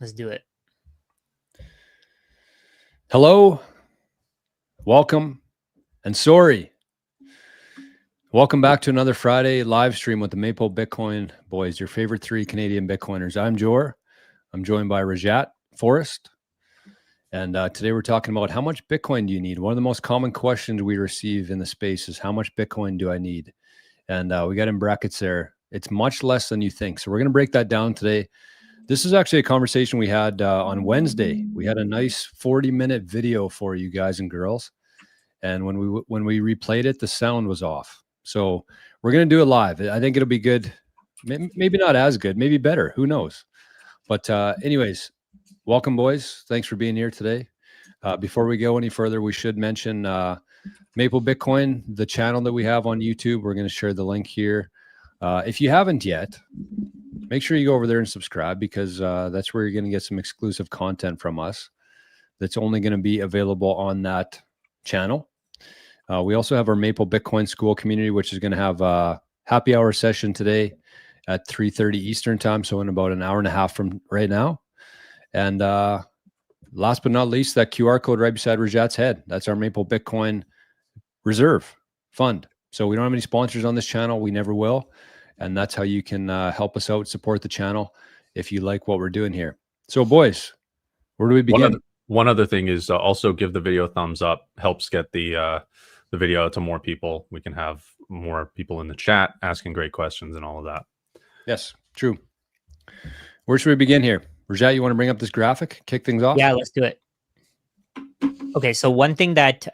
Let's do it. Hello, welcome, and sorry. Welcome back to another Friday live stream with the Maple Bitcoin boys, your favorite three Canadian Bitcoiners. I'm Jor. I'm joined by Rajat Forrest. And today we're talking about how much Bitcoin do you need? One of the most common questions we receive in the space is how much Bitcoin do I need? And we got in brackets there. It's much less than you think. So we're going to break that down today. This is actually a conversation we had on Wednesday. We had a nice 40-minute video for you guys and girls. And when we replayed it, the sound was off. So we're going to do it live. I think it'll be good. Maybe not as good, maybe better. Who knows? But anyways, welcome, boys. Thanks for being here today. Before we go any further, we should mention Maple Bitcoin, the channel that we have on YouTube. We're going to share the link here. If you haven't yet, make sure you go over there and subscribe, because that's where you're going to get some exclusive content from us that's only going to be available on that channel. We also have our Maple Bitcoin School community, which is going to have a happy hour session today at 3:30 Eastern time, so in about an hour and a half from right now. And last but not least, that QR code right beside Rajat's head, that's our Maple Bitcoin Reserve Fund. So we don't have any sponsors on this channel. We never will. And that's how you can help us out, support the channel if you like what we're doing here. So boys, where do we begin? One other thing is also give the video a thumbs up. Helps get the video out to more people. We can have more people in the chat asking great questions and all of that. Yes, true. Where should we begin here? Rajat, you want to bring up this graphic, kick things off? Yeah, let's do it. Okay, so one thing that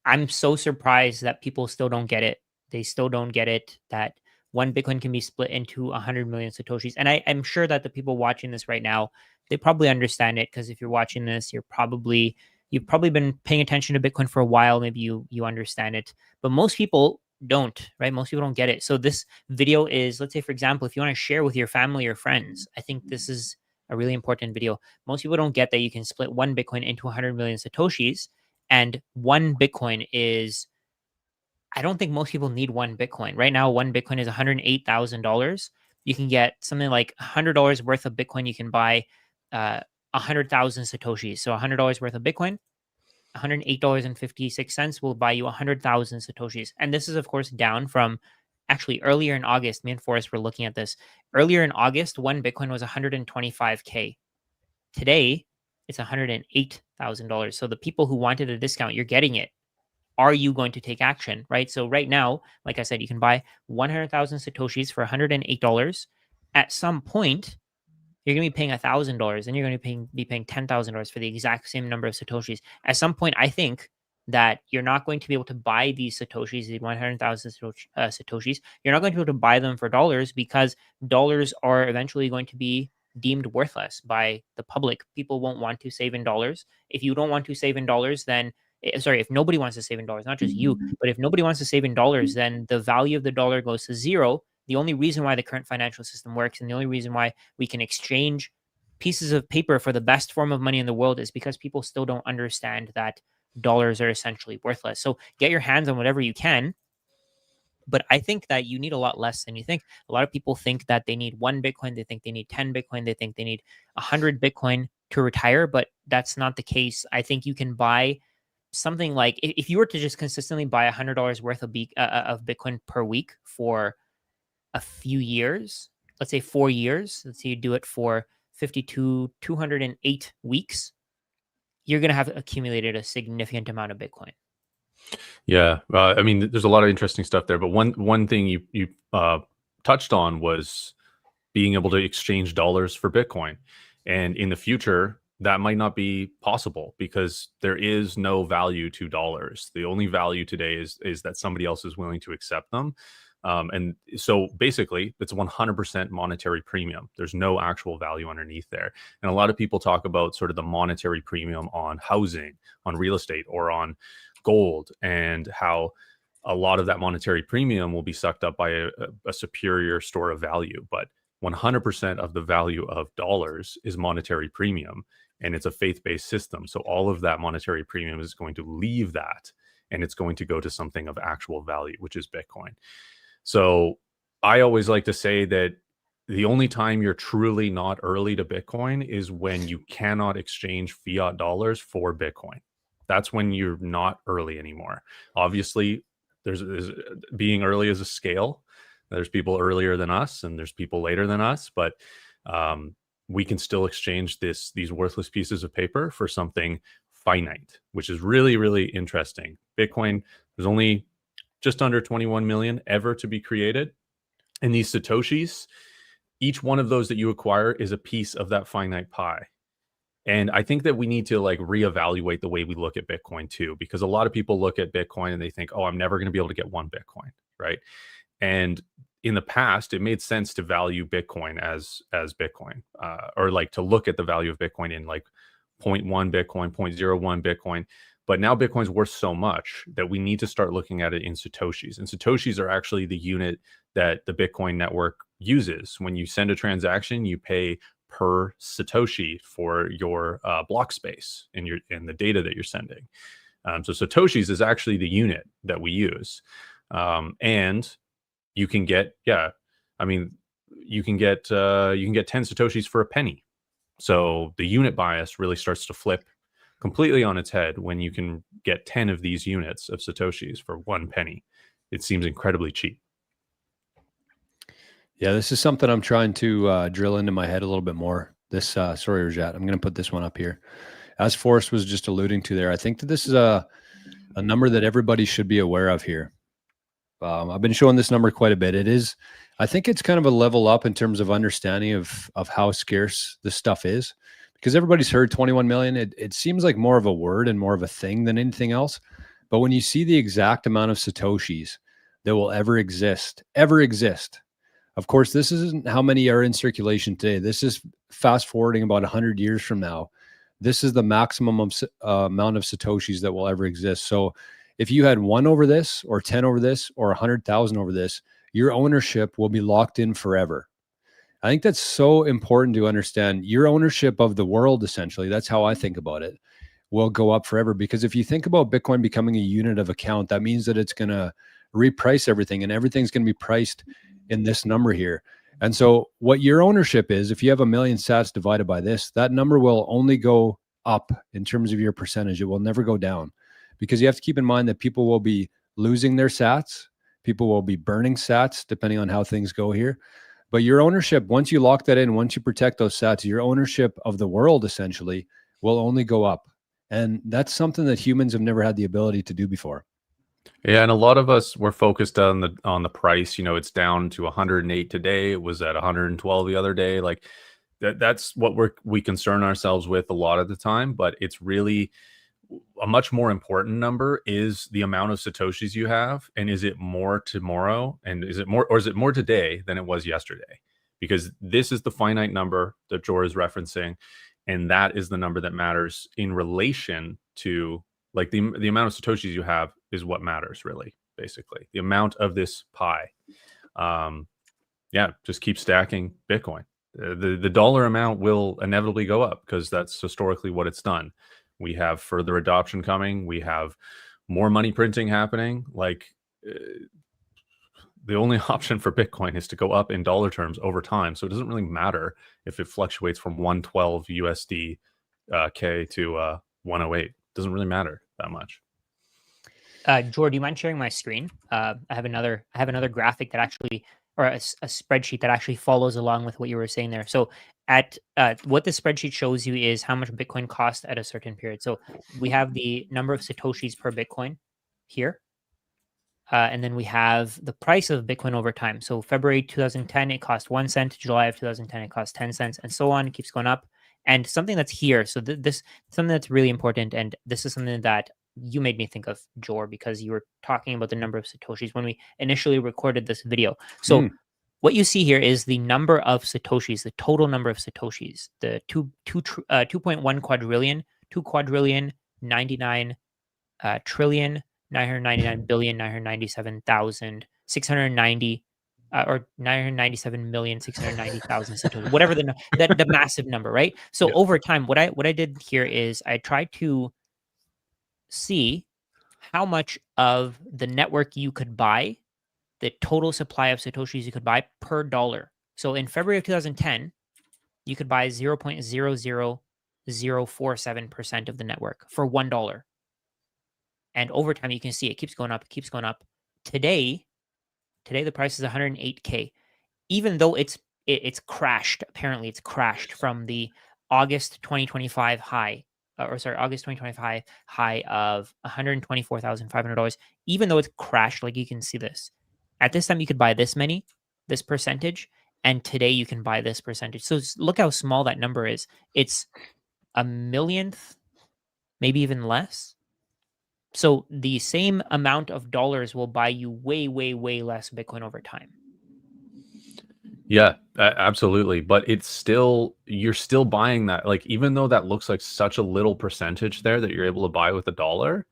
I'm so surprised that people still don't get it. They still don't get it that one Bitcoin can be split into 100 million Satoshis. And I'm sure that the people watching this right now, they probably understand it, because if you're watching this, you've probably been paying attention to Bitcoin for a while. Maybe you understand it, but most people don't, right? Most people don't get it. So this video is, let's say, for example, if you want to share with your family or friends, I think this is a really important video. Most people don't get that you can split one Bitcoin into 100 million Satoshis, and one Bitcoin is, I don't think most people need one Bitcoin. Right now, one Bitcoin is $108,000. You can get something like $100 worth of Bitcoin. You can buy 100,000 Satoshis. So $100 worth of Bitcoin, $108.56 will buy you 100,000 Satoshis. And this is, of course, down from actually earlier in August. Me and Forrest were looking at this. Earlier in August, one Bitcoin was $125K. Today, it's $108,000. So the people who wanted a discount, you're getting it. Are you going to take action, right? So right now, like I said, you can buy 100,000 Satoshis for $108. At some point, you're going to be paying $1,000, and you're going to be paying $10,000 for the exact same number of Satoshis. At some point, I think that you're not going to be able to buy these Satoshis, the 100,000 Satoshis. You're not going to be able to buy them for dollars, because dollars are eventually going to be deemed worthless by the public. People won't want to save in dollars. If you don't want to save in dollars, then if nobody wants to save in dollars, not just you, but if nobody wants to save in dollars, then the value of the dollar goes to zero. The only reason why the current financial system works, and the only reason why we can exchange pieces of paper for the best form of money in the world, is because people still don't understand that dollars are essentially worthless. So get your hands on whatever you can. But I think that you need a lot less than you think. A lot of people think that they need one Bitcoin. They think they need 10 Bitcoin. They think they need 100 Bitcoin to retire, but that's not the case. I think you can buy something like, if you were to just consistently buy $100 worth of Bitcoin per week for a few years, let's say 4 years, let's say you do it for 208 weeks, you're going to have accumulated a significant amount of Bitcoin. Yeah, I mean, there's a lot of interesting stuff there, but one thing you touched on was being able to exchange dollars for Bitcoin, and in the future that might not be possible, because there is no value to dollars. The only value today is that somebody else is willing to accept them. And so basically it's 100% monetary premium. There's no actual value underneath there. And a lot of people talk about sort of the monetary premium on housing, on real estate, or on gold, and how a lot of that monetary premium will be sucked up by a superior store of value. But 100% of the value of dollars is monetary premium, and it's a faith-based system. So all of that monetary premium is going to leave that, and it's going to go to something of actual value, which is Bitcoin. So I always like to say that the only time you're truly not early to Bitcoin is when you cannot exchange fiat dollars for Bitcoin. That's when you're not early anymore. Obviously, there's being early is a scale. There's people earlier than us, and there's people later than us, but we can still exchange these worthless pieces of paper for something finite, which is really, really interesting. Bitcoin, there's only just under 21 million ever to be created. And these Satoshis, each one of those that you acquire is a piece of that finite pie. And I think that we need to like reevaluate the way we look at Bitcoin too, because a lot of people look at Bitcoin and they think, oh, I'm never going to be able to get one Bitcoin, right? And in the past, it made sense to value Bitcoin as Bitcoin, or like to look at the value of Bitcoin in like 0.1 Bitcoin, 0.01 Bitcoin. But now Bitcoin's worth so much that we need to start looking at it in Satoshis. And Satoshis are actually the unit that the Bitcoin network uses. When you send a transaction, you pay per Satoshi for your block space in the data that you're sending. So Satoshis is actually the unit that we use. And you can get, you can get 10 Satoshis for a penny. So the unit bias really starts to flip completely on its head when you can get 10 of these units of Satoshis for 1 penny. It seems incredibly cheap. Yeah, this is something I'm trying to drill into my head a little bit more. This, sorry, Rajat, I'm going to put this one up here. As Forrest was just alluding to there, I think that this is a number that everybody should be aware of here. I've been showing this number quite a bit. It is, I think it's kind of a level up in terms of understanding of how scarce this stuff is, because everybody's heard 21 million. It seems like more of a word and more of a thing than anything else. But when you see the exact amount of Satoshis that will ever exist, of course, this isn't how many are in circulation today. This is fast forwarding about 100 years from now. This is the maximum amount of Satoshis that will ever exist. So if you had 1 over this or 10 over this or 100,000 over this, your ownership will be locked in forever. I think that's so important to understand. Your ownership of the world, essentially, that's how I think about it, will go up forever. Because if you think about Bitcoin becoming a unit of account, that means that it's going to reprice everything, and everything's going to be priced in this number here. And so what your ownership is, if you have 1 million sats divided by this, that number will only go up in terms of your percentage. It will never go down, because you have to keep in mind that people will be losing their sats. People will be burning sats depending on how things go here. But your ownership, once you lock that in, once you protect those sats, your ownership of the world essentially will only go up. And that's something that humans have never had the ability to do before. Yeah, and a lot of us were focused on the price. You know, it's down to 108 today. It was at 112 the other day. Like that's what we concern ourselves with a lot of the time. But it's really a much more important number is the amount of Satoshis you have, and is it more tomorrow, and is it more today than it was yesterday? Because this is the finite number that Jor is referencing, and that is the number that matters in relation to like the amount of Satoshis you have is what matters, really, basically. The amount of this pie. Just keep stacking Bitcoin. The dollar amount will inevitably go up because that's historically what it's done. We have further adoption coming. We have more money printing happening. Like the only option for Bitcoin is to go up in dollar terms over time. So it doesn't really matter if it fluctuates from 112 USD K to 108. It doesn't really matter that much. Jor, do you mind sharing my screen? I have another graphic that actually, or a spreadsheet that actually follows along with what you were saying there. So at what the spreadsheet shows you is how much Bitcoin cost at a certain period. So we have the number of Satoshis per Bitcoin here. And then we have the price of Bitcoin over time. So February 2010, it cost 1 cent. July of 2010, it cost 10 cents, and so on. It keeps going up. And something that's here, so this something that's really important, and this is something that you made me think of, Jor, because you were talking about the number of Satoshis when we initially recorded this video. So what you see here is the number of Satoshis, the total number of Satoshis, the 2.1 quadrillion, 2 quadrillion, 99 trillion, 999 billion, 997,690, or 997,690,000 Satoshis, whatever the massive number, right? So over time, what I did here is I tried to see how much of the network you could buy, the total supply of Satoshis you could buy per dollar. So in February of 2010, you could buy 0.00047% of the network for $1. And over time, you can see it keeps going up, it keeps going up. Today the price is 108K. Even though it's crashed, apparently it's crashed from the August 2025 high, August 2025 high of $124,500. Even though it's crashed, like you can see this. At this time, you could buy this percentage, and today you can buy this percentage. So look how small that number is. It's a millionth, maybe even less. So the same amount of dollars will buy you way, way, way less Bitcoin over time. Yeah, absolutely. But it's still, you're still buying that. Like, even though that looks like such a little percentage there that you're able to buy with $1.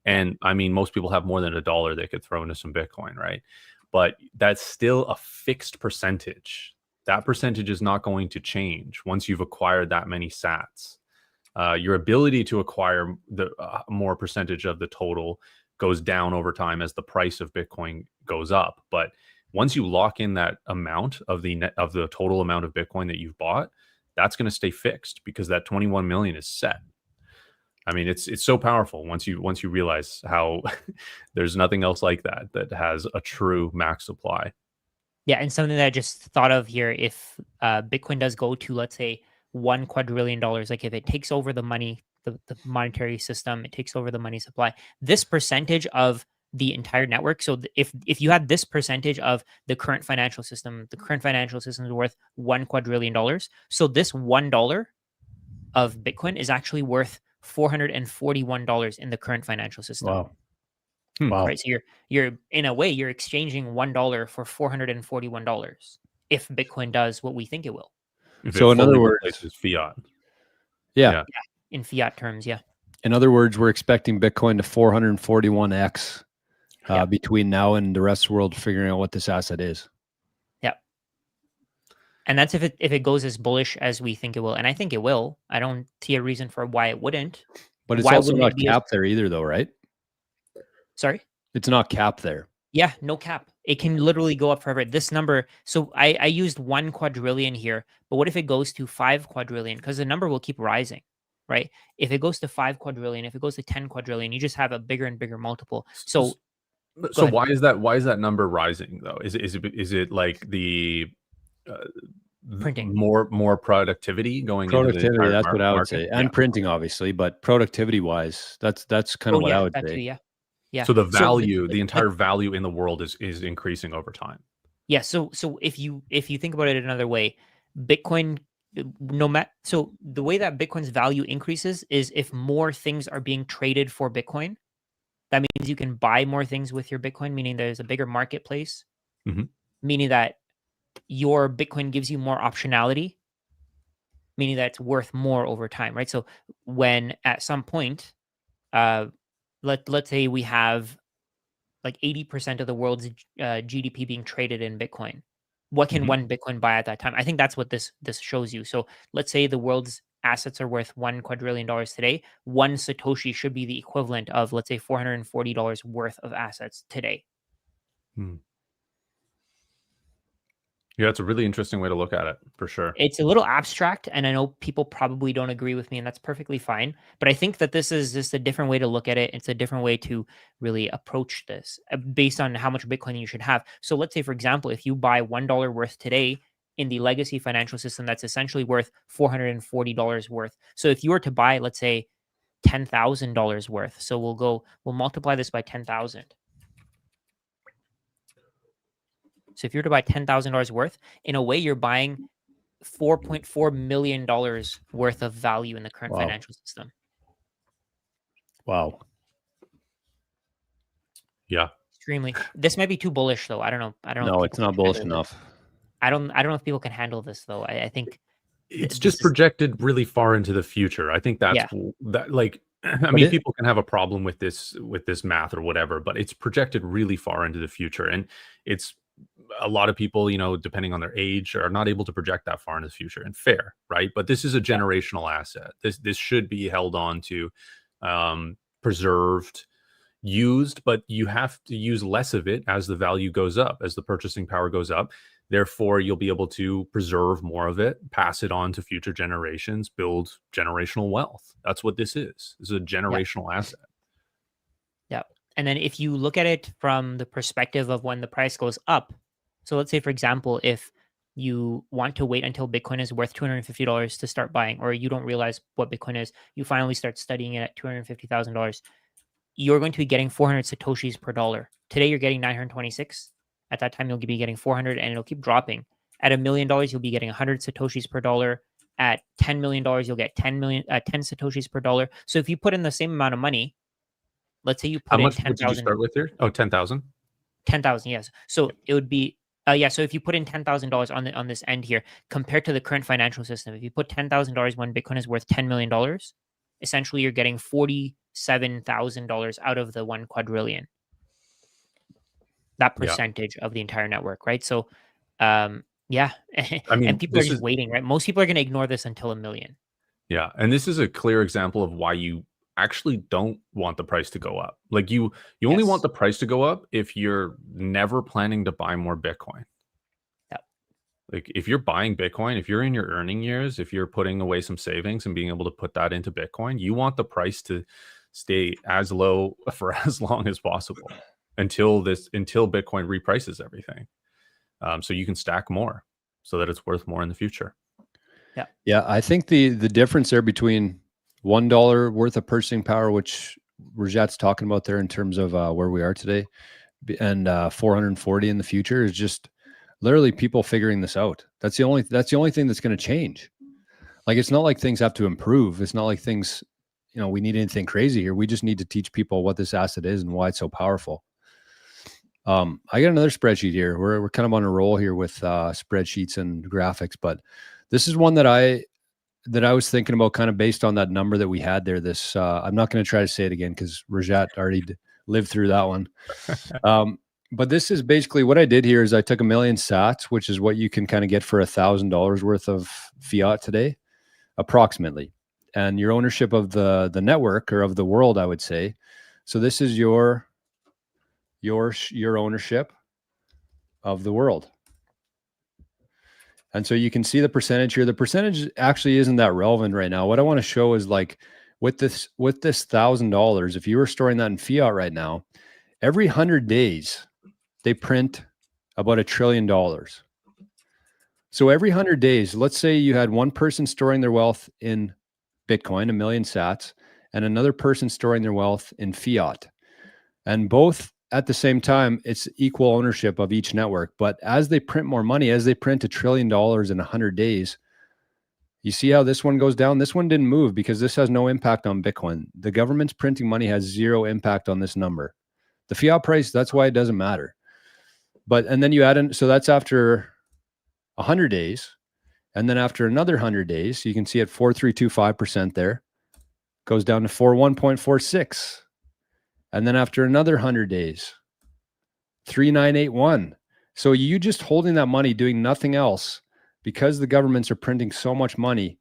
And I mean, most people have more than $1 they could throw into some Bitcoin, right? But that's still a fixed percentage. That percentage is not going to change once you've acquired that many sats. Your ability to acquire the more percentage of the total goes down over time as the price of Bitcoin goes up. But once you lock in that amount of the total amount of Bitcoin that you've bought, that's going to stay fixed because that 21 million is set. I mean, it's so powerful once you realize how there's nothing else like that has a true max supply. Yeah, and something that I just thought of here, if Bitcoin does go to, let's say, $1 quadrillion, like if it takes over the money, the monetary system, it takes over the money supply, this percentage of the entire network. So if you had this percentage of the current financial system is worth $1 quadrillion. So this $1 of Bitcoin is actually worth $441 in the current financial system. Wow. Wow. Right. So you're in a way, you're exchanging $1 for $441 if Bitcoin does what we think it will. So in other words, it's fiat. Yeah. In fiat terms, yeah. In other words, we're expecting Bitcoin to 441x between now and the rest of the world figuring out what this asset is. Yeah. And that's if it goes as bullish as we think it will. And I think it will. I don't see a reason for why it wouldn't. But it's also not capped there either, though, right? Sorry? It's not capped there. Yeah, no cap. It can literally go up forever. This number, so I used 1 quadrillion here, but what if it goes to 5 quadrillion? Because the number will keep rising, right? If it goes to 5 quadrillion, if it goes to 10 quadrillion, you just have a bigger and bigger multiple. So why is that number rising though? Is it like the printing, more productivity going productivity? Into the that's what I would market? say, and printing obviously, but productivity wise, that's kind of what I would say. Too, yeah. So the value, the entire value in the world is increasing over time. Yeah. So if you think about it another way, Bitcoin, so the way that Bitcoin's value increases is if more things are being traded for Bitcoin. That means you can buy more things with your Bitcoin, meaning there's a bigger marketplace, meaning that your Bitcoin gives you more optionality, meaning that it's worth more over time, right? So when at some point, let's say we have like 80% of the world's GDP being traded in Bitcoin, what can one Bitcoin buy at that time? I think that's what this shows you. So let's say the world's assets are worth $1 quadrillion today. 1 Satoshi should be the equivalent of, let's say, $440 worth of assets today. Yeah, it's a really interesting way to look at it, for sure. It's a little abstract, and I know people probably don't agree with me, and that's perfectly fine. But I think that this is just a different way to look at it. It's a different way to really approach this based on how much Bitcoin you should have. So let's say, for example, if you buy $1 worth today in the legacy financial system, that's essentially worth $440 worth. So if you were to buy, let's say, $10,000 worth, so we'll multiply this by 10,000. So if you were to buy $10,000 worth, in a way, you're buying $4.4 million worth of value in the current financial system. Wow. Yeah. Extremely. This might be too bullish, though. I don't know. No, it's not bullish enough. I don't know if people can handle this, though. I think it's just projected really far into the future. I think that's that. Like, I mean, people can have a problem with this math or whatever, but it's projected really far into the future, and it's a lot of people, depending on their age, are not able to project that far into the future. And fair, right? But this is a generational asset. This should be held on to, preserved, used, but you have to use less of it as the value goes up, as the purchasing power goes up. Therefore, you'll be able to preserve more of it, pass it on to future generations, build generational wealth. That's what this is. This is a generational asset. Yeah. And then if you look at it from the perspective of when the price goes up, so let's say, for example, if you want to wait until Bitcoin is worth $250 to start buying, or you don't realize what Bitcoin is, you finally start studying it at $250,000, you're going to be getting 400 Satoshis per dollar. Today, you're getting 926. At that time, you'll be getting 400, and it'll keep dropping. At $1 million, you'll be getting 100 Satoshis per dollar. At $10 million, you'll get 10 Satoshis per dollar. So if you put in the same amount of money, let's say you How put in much 10,000. did you start with here? Oh, 10,000. 10,000, yes. So it would be so if you put in $10,000 on this end here, compared to the current financial system, if you put $10,000 when Bitcoin is worth $10 million, essentially you're getting $47,000 out of the 1 quadrillion. That percentage of the entire network, right? So, I mean, and people are just waiting, right? Most people are going to ignore this until $1 million. Yeah, and this is a clear example of why you actually don't want the price to go up. Like you only want the price to go up if you're never planning to buy more Bitcoin. Yeah. Like if you're buying Bitcoin, if you're in your earning years, if you're putting away some savings and being able to put that into Bitcoin, you want the price to stay as low for as long as possible until Bitcoin reprices everything. So you can stack more so that it's worth more in the future. Yeah, I think the difference there between $1 worth of purchasing power, which Rajat's talking about there in terms of where we are today, and 440 in the future, is just literally people figuring this out. That's the only thing that's going to change. Like, it's not like things have to improve. It's not like things, we need anything crazy here. We just need to teach people what this asset is and why it's so powerful. I got another spreadsheet here. We're kind of on a roll here with spreadsheets and graphics, but this is one that I was thinking about, kind of based on that number that we had there. This I'm not going to try to say it again because Rajat already lived through that one. But this is basically what I did here is I took 1 million sats, which is what you can kind of get for $1,000 worth of fiat today, approximately, and your ownership of the network, or of the world, I would say. So this is your ownership of the world. And so you can see the percentage here. The percentage actually isn't that relevant right now. What I want to show is, like, with this $1,000, if you were storing that in fiat right now, every 100 days, they print about $1 trillion. So every 100 days, let's say you had one person storing their wealth in Bitcoin, 1 million sats, and another person storing their wealth in fiat. And both at the same time, it's equal ownership of each network. But as they print more money, as they print $1 trillion in 100 days, you see how this one goes down? This one didn't move because this has no impact on Bitcoin. The government's printing money has zero impact on this number. The fiat price, that's why it doesn't matter. And then you add in, so that's after 100 days. And then after another 100 days, you can see at 4.325% there, goes down to 41.46. And then after another 100 days, 3.981. So you just holding that money, doing nothing else, because the governments are printing so much money,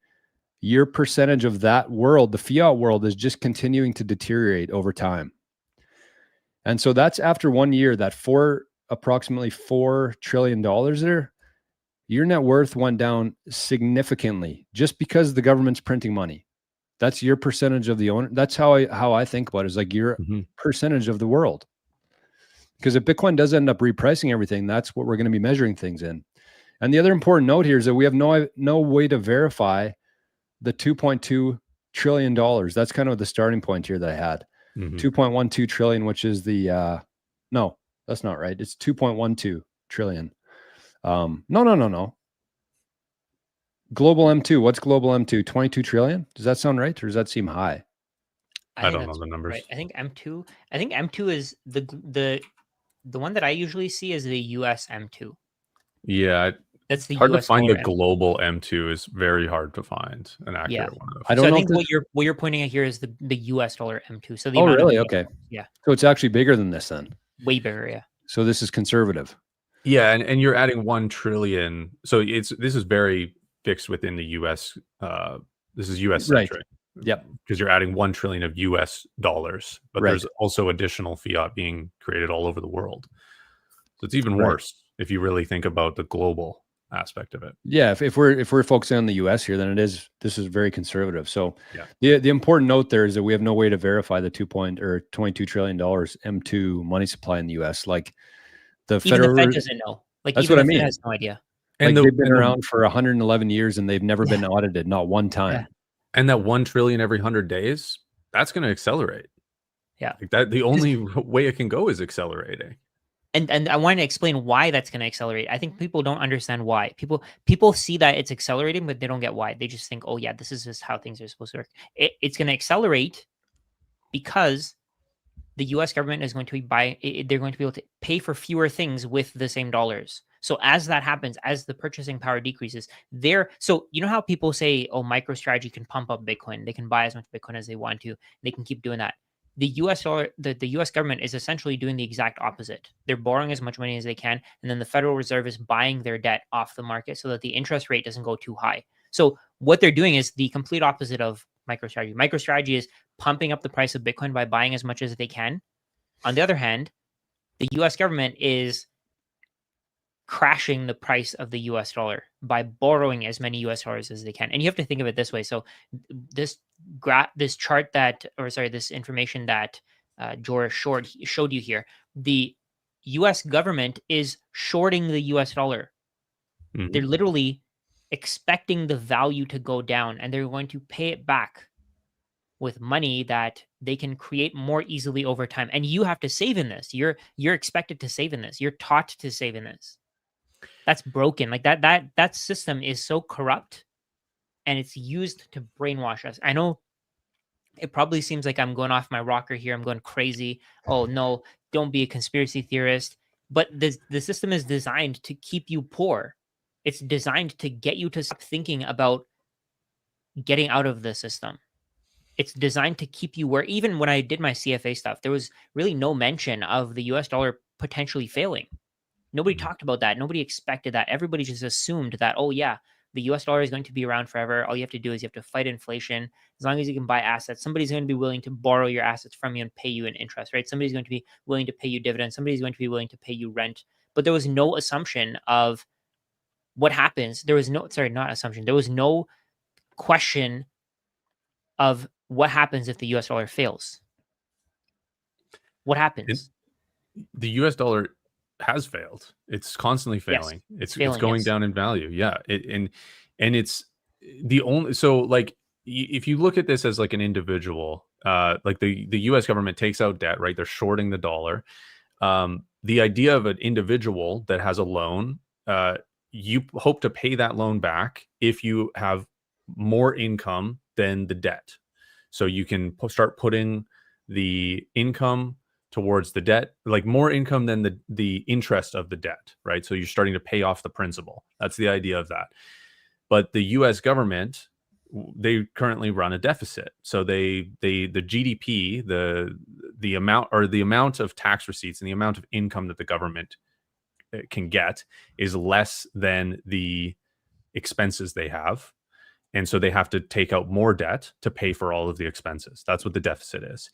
your percentage of that world, the fiat world, is just continuing to deteriorate over time. And so that's after 1 year, that approximately $4 trillion there, your net worth went down significantly just because the government's printing money. That's your percentage of the owner. That's how I think about it, is like your percentage of the world. Because if Bitcoin does end up repricing everything, that's what we're going to be measuring things in. And the other important note here is that we have no way to verify the $2.2 trillion. That's kind of the starting point here that I had. 2.12 trillion, which is the, no, that's not right. It's 2.12 trillion. No. Global M2. What's global M2? 22 trillion? Does that sound right? Or does that seem high? I don't know the numbers. Right. I think M2 is the one that I usually see is the US M2. Yeah. That's the hard US to find. The M2. global M2 is very hard to find an accurate one. I don't know. I think what you're pointing at here is the US dollar M2. So the amount really? Okay. Yeah. So it's actually bigger than this then. Way bigger, yeah. So this is conservative. Yeah, and you're adding 1 trillion. So this is very fixed within the US. This is US centric. Right. Yep. Because you're adding 1 trillion of US dollars, but there's also additional fiat being created all over the world. So it's even worse. if you really think about the global aspect of it. Yeah, if we're focusing on the US here, then this is very conservative. So yeah, the important note there is that we have no way to verify the $22 trillion M2 money supply in the US. Like the Even the Fed federal, doesn't know. Like that's even what I the Fed mean. has no idea. Like and they've been around for 111 years and they've never been audited, not one time. Yeah. and that 1 trillion every 100 days, that's going to accelerate. Yeah. Like that, the only way it can go is accelerating. And I want to explain why that's going to accelerate. I think people don't understand why. People see that it's accelerating, but they don't get why. They just think, oh yeah, this is just how things are supposed to work. It's going to accelerate because the U.S. government is going to be they're going to be able to pay for fewer things with the same dollars. So as that happens, as the purchasing power decreases, so you know how people say, oh, MicroStrategy can pump up Bitcoin. They can buy as much Bitcoin as they want to. They can keep doing that. The U.S. dollar, the U.S. government is essentially doing the exact opposite. They're borrowing as much money as they can, and then the Federal Reserve is buying their debt off the market so that the interest rate doesn't go too high. So what they're doing is the complete opposite of MicroStrategy. MicroStrategy is pumping up the price of Bitcoin by buying as much as they can. On the other hand, the U.S. government is crashing the price of the US dollar by borrowing as many US dollars as they can. And you have to think of it this way. So this chart this information that Joris showed you here, the US government is shorting the US dollar. Mhm. They're literally expecting the value to go down and they're going to pay it back with money that they can create more easily over time. And you have to save in this. You're expected to save in this. You're taught to save in this. That's broken. Like that system is so corrupt and it's used to brainwash us. I know it probably seems like I'm going off my rocker here. I'm going crazy. Oh no, don't be a conspiracy theorist. But the system is designed to keep you poor. It's designed to get you to stop thinking about getting out of the system. It's designed to keep you where, even when I did my CFA stuff, there was really no mention of the US dollar potentially failing. Nobody talked about that. Nobody expected that. Everybody just assumed that, oh yeah, the US dollar is going to be around forever. All you have to do is you have to fight inflation. As long as you can buy assets, somebody's going to be willing to borrow your assets from you and pay you an interest, right? Somebody's going to be willing to pay you dividends. Somebody's going to be willing to pay you rent. But there was no assumption of what happens. There was no, sorry, not assumption. There was no question of what happens if the US dollar fails. What happens? The US dollar has failed. It's constantly failing. Yes, It's going down in value. Yeah. And it's the only, so like, if you look at this as like an individual, like the US government takes out debt, right? They're shorting the dollar. The idea of an individual that has a loan, you hope to pay that loan back if you have more income than the debt. So you can start putting the income towards the debt, like more income than the interest of the debt, right? So you're starting to pay off the principal. That's the idea of that. But the US government, they currently run a deficit. So the GDP, the amount of tax receipts and the amount of income that the government can get is less than the expenses they have. And so they have to take out more debt to pay for all of the expenses. That's what the deficit is.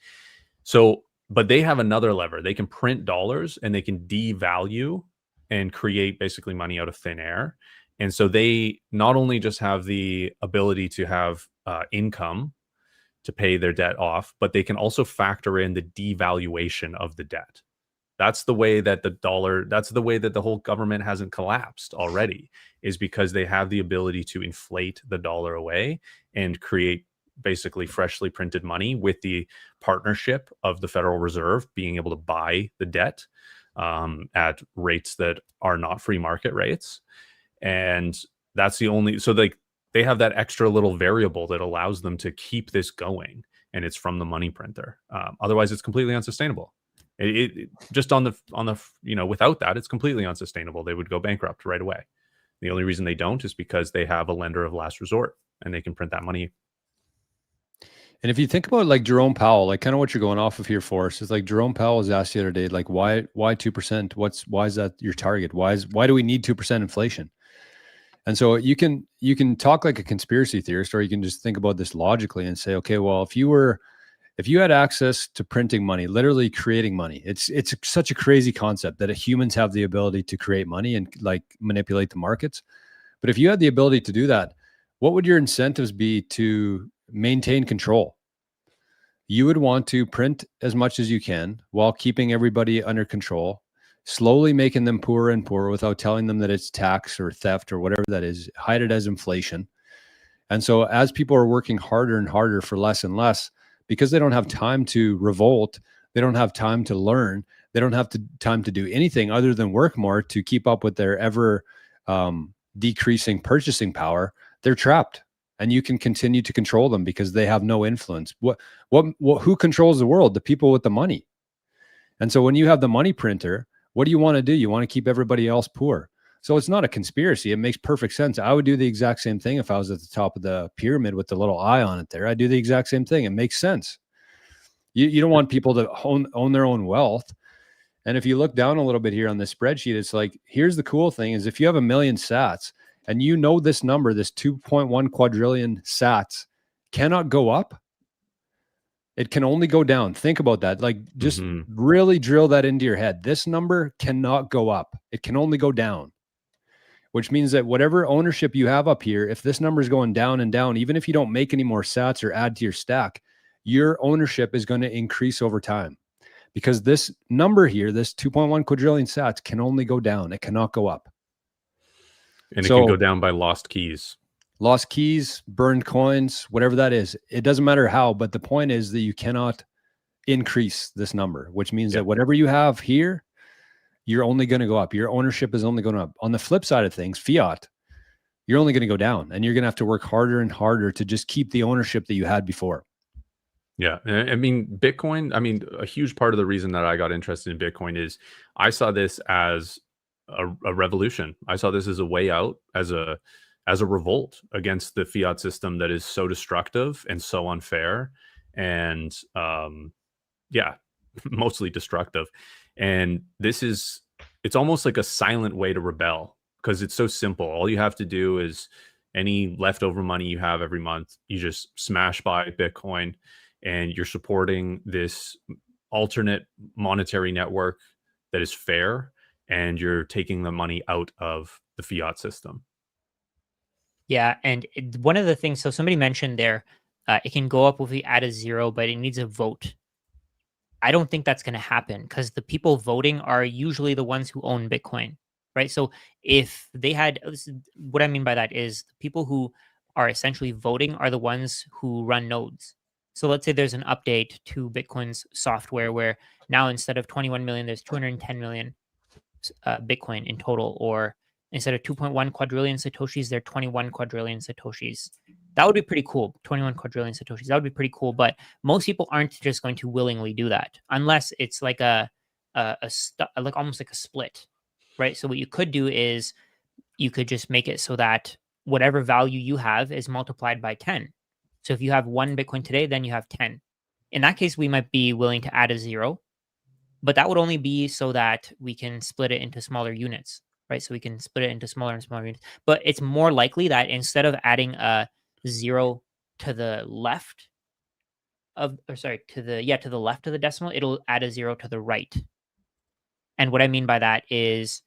So, but they have another lever. They can print dollars and they can devalue and create basically money out of thin air. And so they not only just have the ability to have income to pay their debt off, but they can also factor in the devaluation of the debt. That's the way that that's the way that the whole government hasn't collapsed already, is because they have the ability to inflate the dollar away and create basically freshly printed money with the partnership of the Federal Reserve being able to buy the debt at rates that are not free market rates. And that's the only, so they have that extra little variable that allows them to keep this going, and it's from the money printer. Otherwise it's completely unsustainable. It just on the without that, it's completely unsustainable. They would go bankrupt right away. The only reason they don't is because they have a lender of last resort and they can print that money. And if you think about like Jerome Powell, like kind of what you're going off of here for us is like Jerome Powell was asked the other day, like why 2%? Why is that your target? Why do we need 2% inflation? And so you can talk like a conspiracy theorist, or you can just think about this logically and say, okay, well, if you were If you had access to printing money, literally creating money, it's such a crazy concept that humans have the ability to create money and like manipulate the markets. But if you had the ability to do that, what would your incentives be to maintain control? You would want to print as much as you can while keeping everybody under control, slowly making them poorer and poorer without telling them that it's tax or theft or whatever that is, hide it as inflation. And so as people are working harder and harder for less and less, because they don't have time to revolt, they don't have time to learn, they don't have time to do anything other than work more to keep up with their ever decreasing purchasing power, they're trapped. And you can continue to control them because they have no influence. Who controls the world? The people with the money. And so when you have the money printer, what do you want to do? You want to keep everybody else poor. So it's not a conspiracy. It makes perfect sense. I would do the exact same thing if I was at the top of the pyramid with the little eye on it there. I'd do the exact same thing. It makes sense. You don't want people to own their own wealth. And if you look down a little bit here on this spreadsheet, it's like, here's the cool thing is if you have 1 million sats and you know this number, this 2.1 quadrillion sats cannot go up, it can only go down. Think about that. Like just really drill that into your head. This number cannot go up. It can only go down, which means that whatever ownership you have up here, if this number is going down and down, even if you don't make any more sats or add to your stack, your ownership is going to increase over time because this number here, this 2.1 quadrillion sats can only go down. It cannot go up. And so, it can go down by lost keys. Lost keys, burned coins, whatever that is. It doesn't matter how, but the point is that you cannot increase this number, which means that whatever you have here, you're only going to go up. Your ownership is only going up. On the flip side of things, fiat, you're only going to go down and you're going to have to work harder and harder to just keep the ownership that you had before. Yeah. I mean, Bitcoin, I mean, a huge part of the reason that I got interested in Bitcoin is I saw this as a revolution. I saw this as a way out, as a revolt against the fiat system that is so destructive and so unfair and mostly destructive. And it's almost like a silent way to rebel because it's so simple. All you have to do is any leftover money you have every month, you just smash buy Bitcoin and you're supporting this alternate monetary network that is fair and you're taking the money out of the fiat system. Yeah, and one of the things, so somebody mentioned there, it can go up if we add a zero, but it needs a vote. I don't think that's going to happen because the people voting are usually the ones who own Bitcoin, right? So if they had, what I mean by that is the people who are essentially voting are the ones who run nodes. So let's say there's an update to Bitcoin's software where now instead of 21 million, there's 210 million Bitcoin in total, or instead of 2.1 quadrillion Satoshis, there are 21 quadrillion Satoshis. That would be pretty cool. 21 quadrillion Satoshis. That would be pretty cool. But most people aren't just going to willingly do that unless it's like like almost like a split, right? So what you could do is you could just make it so that whatever value you have is multiplied by 10. So if you have 1 Bitcoin today, then you have 10. In that case, we might be willing to add a zero, but that would only be so that we can split it into smaller units, right? So we can split it into smaller and smaller units. But it's more likely that instead of adding a zero to the left of, or sorry, to the left of the decimal, it'll add a zero to the right. And what I mean by that is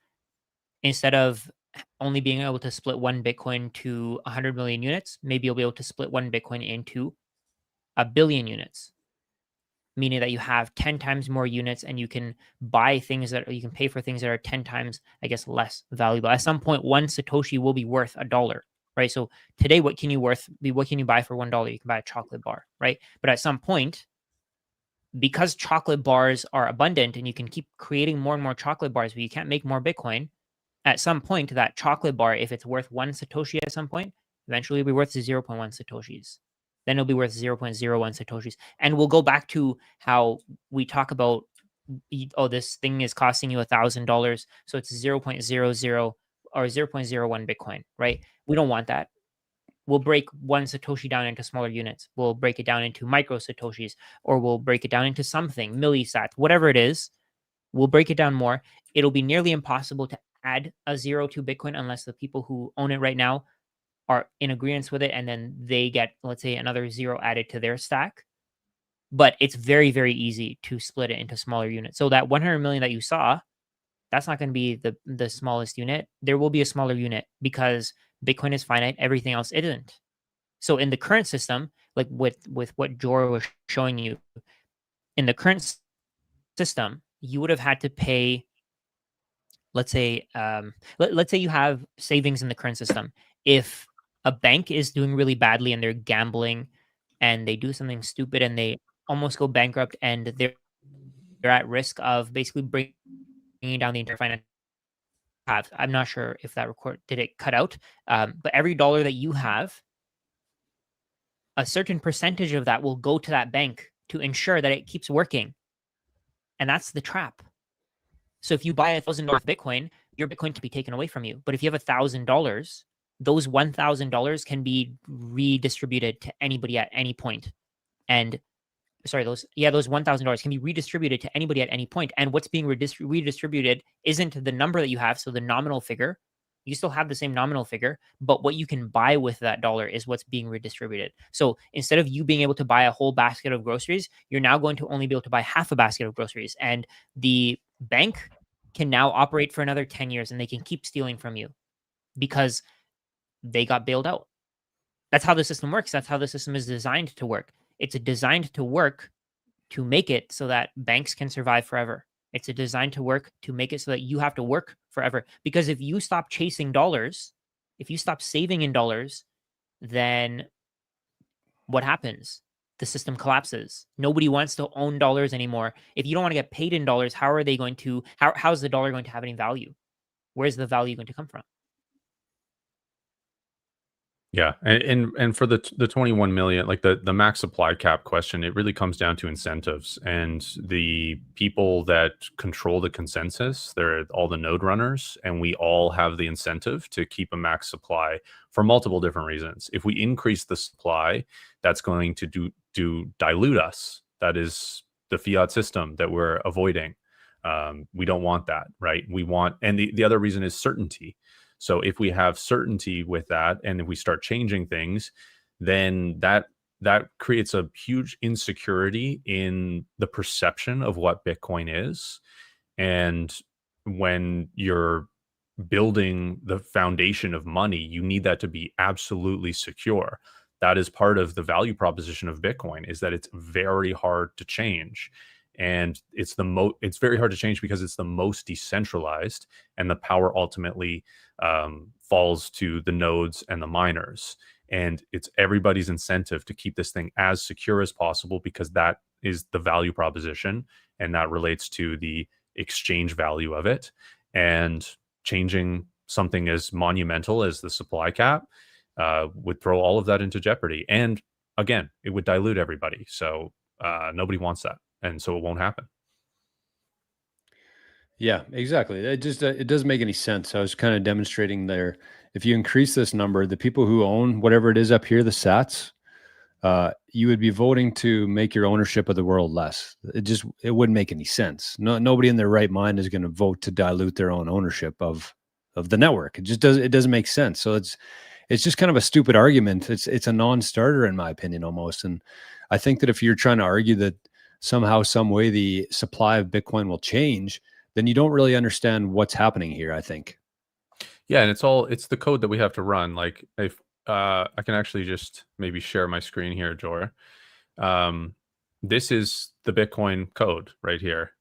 instead of only being able to split 1 Bitcoin to 100 million units, maybe you'll be able to split 1 Bitcoin into 1 billion units, meaning that you have 10 times more units and you can buy things that you can pay for things that are 10 times, I guess, less valuable. At some point, 1 Satoshi will be worth $1, right? So today, what can you buy for $1? You can buy a chocolate bar, right? But at some point, because chocolate bars are abundant and you can keep creating more and more chocolate bars, but you can't make more Bitcoin, at some point, that chocolate bar, if it's worth 1 Satoshi at some point, eventually it'll be worth 0.1 Satoshis. Then it'll be worth 0.01 Satoshis. And we'll go back to how we talk about, oh, this thing is costing you $1,000. So it's 0.00 or 0.01 Bitcoin, right? We don't want that. We'll break 1 Satoshi down into smaller units. We'll break it down into micro Satoshis, or we'll break it down into something, millisats, whatever it is. We'll break it down more. It'll be nearly impossible to add a zero to Bitcoin unless the people who own it right now are in agreement with it, and then they get, let's say, another zero added to their stack. but it's very, very easy to split it into smaller units. So that 100 million that you saw, that's not going to be the smallest unit. There will be a smaller unit because Bitcoin is finite, everything else isn't. So in the current system, like with what Jor was showing you, in the current system, you would have had to pay, let's say, let's say you have savings in the current system. If a bank is doing really badly and they're gambling and they do something stupid and they almost go bankrupt and they're at risk of basically bringing down the entire finance. I'm not sure if that record did it cut out, but every dollar that you have, a certain percentage of that will go to that bank to ensure that it keeps working, and that's the trap. So if you buy $1,000 Bitcoin, your Bitcoin can be taken away from you. But if you have $1,000, those $1,000 can be redistributed to anybody at any point. And sorry, those $1,000 can be redistributed to anybody at any point. And what's being redistributed isn't the number that you have, so the nominal figure. You still have the same nominal figure, but what you can buy with that dollar is what's being redistributed. So instead of you being able to buy a whole basket of groceries, you're now going to only be able to buy half a basket of groceries. And the bank can now operate for another 10 years and they can keep stealing from you because they got bailed out. That's how the system works. That's how the system is designed to work. It's designed to work to make it so that banks can survive forever. It's designed to work to make it so that you have to work forever. Because if you stop chasing dollars, if you stop saving in dollars, then what happens? The system collapses. Nobody wants to own dollars anymore. If you don't want to get paid in dollars, how are they going to, how's the dollar going to have any value? Where's the value going to come from? Yeah, and for the 21 million, like the max supply cap question, it really comes down to incentives, and the people that control the consensus, they're all the node runners, and we all have the incentive to keep a max supply for multiple different reasons. If we increase the supply, that's going to dilute us. That is the fiat system that we're avoiding. We don't want that, right? We want, and the other reason is certainty. So if we have certainty with that, and if we start changing things, then that creates a huge insecurity in the perception of what Bitcoin is. And when you're building the foundation of money, you need that to be absolutely secure. That is part of the value proposition of Bitcoin, is that it's very hard to change. And it's very hard to change because it's the most decentralized, and the power ultimately falls to the nodes and the miners. And it's everybody's incentive to keep this thing as secure as possible, because that is the value proposition, and that relates to the exchange value of it. And changing something as monumental as the supply cap would throw all of that into jeopardy. And again, it would dilute everybody. So nobody wants that. And so it won't happen. Yeah, exactly. It just it doesn't make any sense. I was kind of demonstrating there. If you increase this number, the people who own whatever it is up here, the sats, you would be voting to make your ownership of the world less. It wouldn't make any sense. Nobody in their right mind is going to vote to dilute their own ownership of the network. It doesn't make sense. So it's just kind of a stupid argument. It's a non-starter in my opinion almost. And I think that if you're trying to argue that somehow, some way the supply of Bitcoin will change, then you don't really understand what's happening here, I think. Yeah, and it's the code that we have to run. Like, if I can actually just maybe share my screen here, Jor. This is the Bitcoin code right here.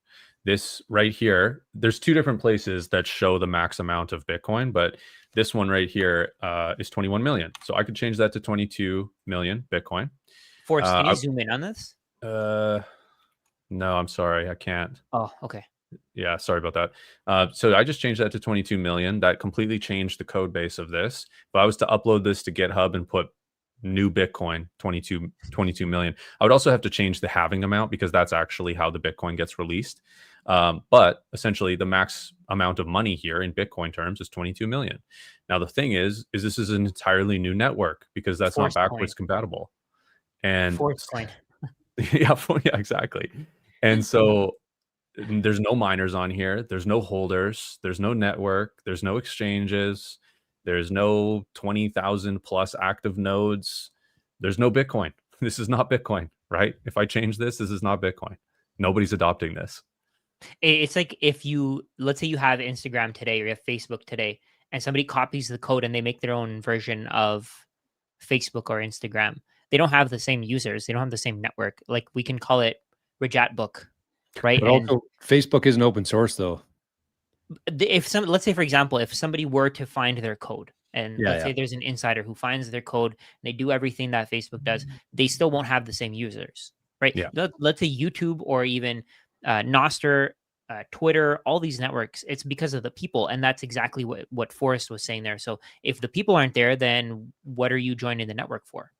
This right here, there's two different places that show the max amount of Bitcoin, but this one right here is 21 million. So I could change that to 22 million Bitcoin. Forrest, can you zoom in on this? No, I'm sorry, I can't. Oh, okay. Yeah, sorry about that. So I just changed that to 22 million. That completely changed the code base of this. If I was to upload this to GitHub and put new Bitcoin, 22 million, I would also have to change the halving amount, because that's actually how the Bitcoin gets released. But essentially the max amount of money here in Bitcoin terms is 22 million. Now, the thing is this is an entirely new network, because that's not backwards compatible. And Force coin. yeah, exactly. And so there's no miners on here. There's no holders. There's no network. There's no exchanges. There's no 20,000 plus active nodes. There's no Bitcoin. This is not Bitcoin. right? If I change this is not Bitcoin. Nobody's adopting this. It's like if you, let's say you have Instagram today or you have Facebook today, and somebody copies the code and they make their own version of Facebook or Instagram. They don't have the same users. They don't have the same network. Like we can call it Rajat book, right? But And also, Facebook isn't open source though. if some, let's say for example, if somebody were to find their code, and Yeah, let's say there's an insider who finds their code, and they do everything that Facebook does, they still won't have the same users, right? Yeah. Let's say YouTube or even Nostr, Twitter, all these networks, it's because of the people, and that's exactly what Forrest was saying there. So if the people aren't there, then what are you joining the network for?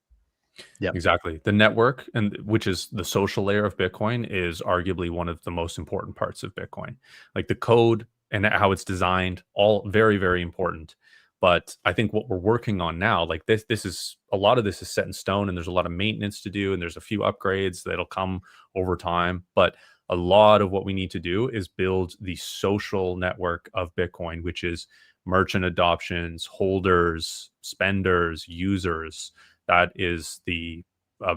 Yeah, exactly. The network, and which is the social layer of Bitcoin, is arguably one of the most important parts of Bitcoin. Like the code and how it's designed, all very, very important. But I think what we're working on now, like this is a lot of this is set in stone, and there's a lot of maintenance to do, and there's a few upgrades that'll come over time. But a lot of what we need to do is build the social network of Bitcoin, which is merchant adoptions, holders, spenders, users. That is the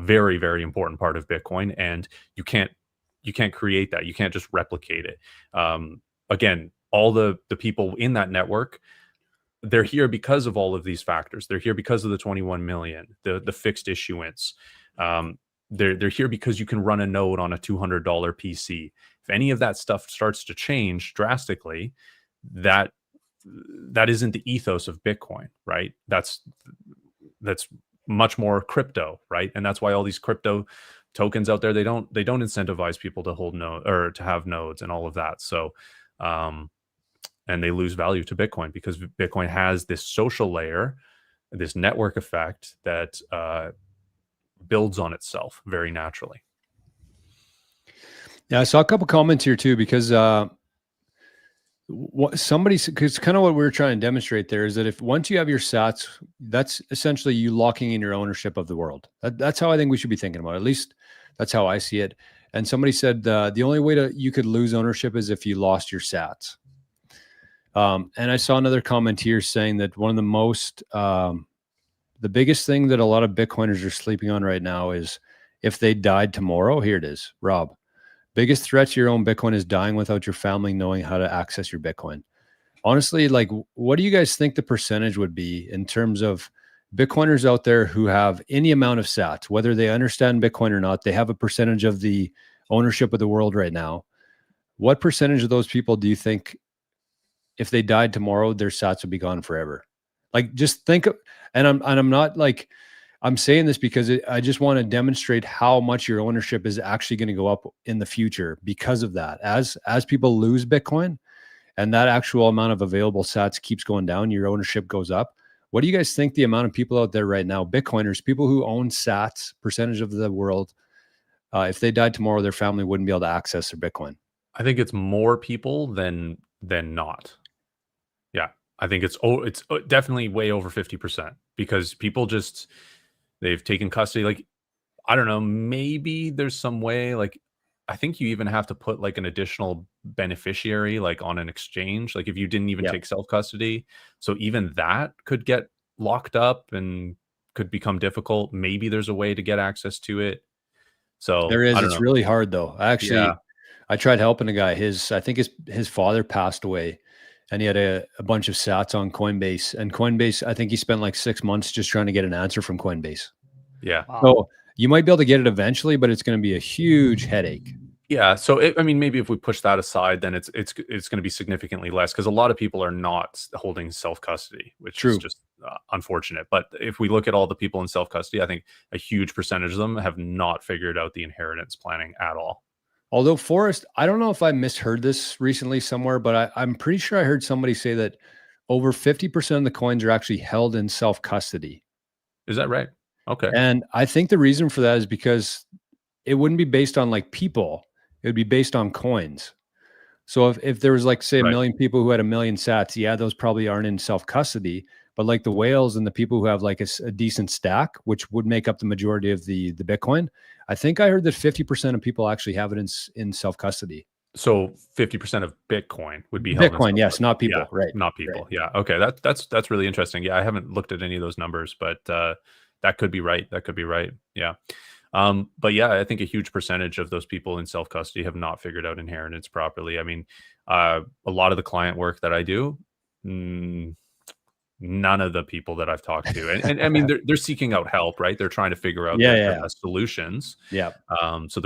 very, very important part of Bitcoin, and you can't create that. You can't just replicate it. Again, all the people in that network, they're here because of all of these factors. They're here because of the 21 million, the fixed issuance. They're here because you can run a node on a $200 PC. If any of that stuff starts to change drastically, that isn't the ethos of Bitcoin, right? That's much more crypto, right? And that's why all these crypto tokens out there, they don't incentivize people to hold node or to have nodes and all of that. So and they lose value to Bitcoin because Bitcoin has this social layer, this network effect that builds on itself very naturally. Yeah, I saw a couple comments here too, because because kind of what we're trying to demonstrate there is that if once you have your sats, that's essentially you locking in your ownership of the world. That's how I think we should be thinking about it. At least that's how I see it. And somebody said the only way you could lose ownership is if you lost your sats. And I saw another comment here saying that one of the most, the biggest thing that a lot of Bitcoiners are sleeping on right now is if they died tomorrow. Here it is, Rob. Biggest threat to your own Bitcoin is dying without your family knowing how to access your Bitcoin. Honestly, like, what do you guys think the percentage would be in terms of Bitcoiners out there who have any amount of sats, whether they understand Bitcoin or not? They have a percentage of the ownership of the world right now. What percentage of those people do you think, if they died tomorrow, their sats would be gone forever? Like, just think of, and I'm not like, I'm saying this because I just want to demonstrate how much your ownership is actually going to go up in the future because of that. As people lose Bitcoin and that actual amount of available sats keeps going down, your ownership goes up. What do you guys think the amount of people out there right now, Bitcoiners, people who own sats, percentage of the world, if they died tomorrow, their family wouldn't be able to access their Bitcoin? I think it's more people than not. Yeah, I think it's definitely way over 50% because people just, they've taken custody. Like, I don't know, maybe there's some way, like, I think you even have to put like an additional beneficiary, like on an exchange, like if you didn't even take self-custody. So even that could get locked up and could become difficult. Maybe there's a way to get access to it. So there is. I don't It's know. really hard though. Actually, I tried helping a guy. I think his father passed away, and he had a bunch of sats on Coinbase. And Coinbase, I think he spent like 6 months just trying to get an answer from Coinbase. Yeah. Wow. So you might be able to get it eventually, but it's going to be a huge headache. Yeah. So I mean, maybe if we push that aside, then it's going to be significantly less because a lot of people are not holding self-custody, which is just unfortunate. But if we look at all the people in self-custody, I think a huge percentage of them have not figured out the inheritance planning at all. Although Forrest, I don't know if I misheard this recently somewhere, but I'm pretty sure I heard somebody say that over 50% of the coins are actually held in self-custody. Is that right? Okay. And I think the reason for that is because it wouldn't be based on like people. It would be based on coins. So if there was like, say, a million people who had 1 million sats, yeah, those probably aren't in self-custody. But like the whales and the people who have like a decent stack, which would make up the majority of the Bitcoin, I think I heard that 50% of people actually have it in self-custody. So 50% of Bitcoin would be held Bitcoin, yes, not people, right? Not people. Right. Yeah. Okay. That's really interesting. Yeah, I haven't looked at any of those numbers, but that could be right. That could be right. Yeah. But yeah, I think a huge percentage of those people in self custody have not figured out inheritance properly. I mean, a lot of the client work that I do, none of the people that I've talked to, and I mean, they're seeking out help, right? They're trying to figure out their best solutions. Yeah. So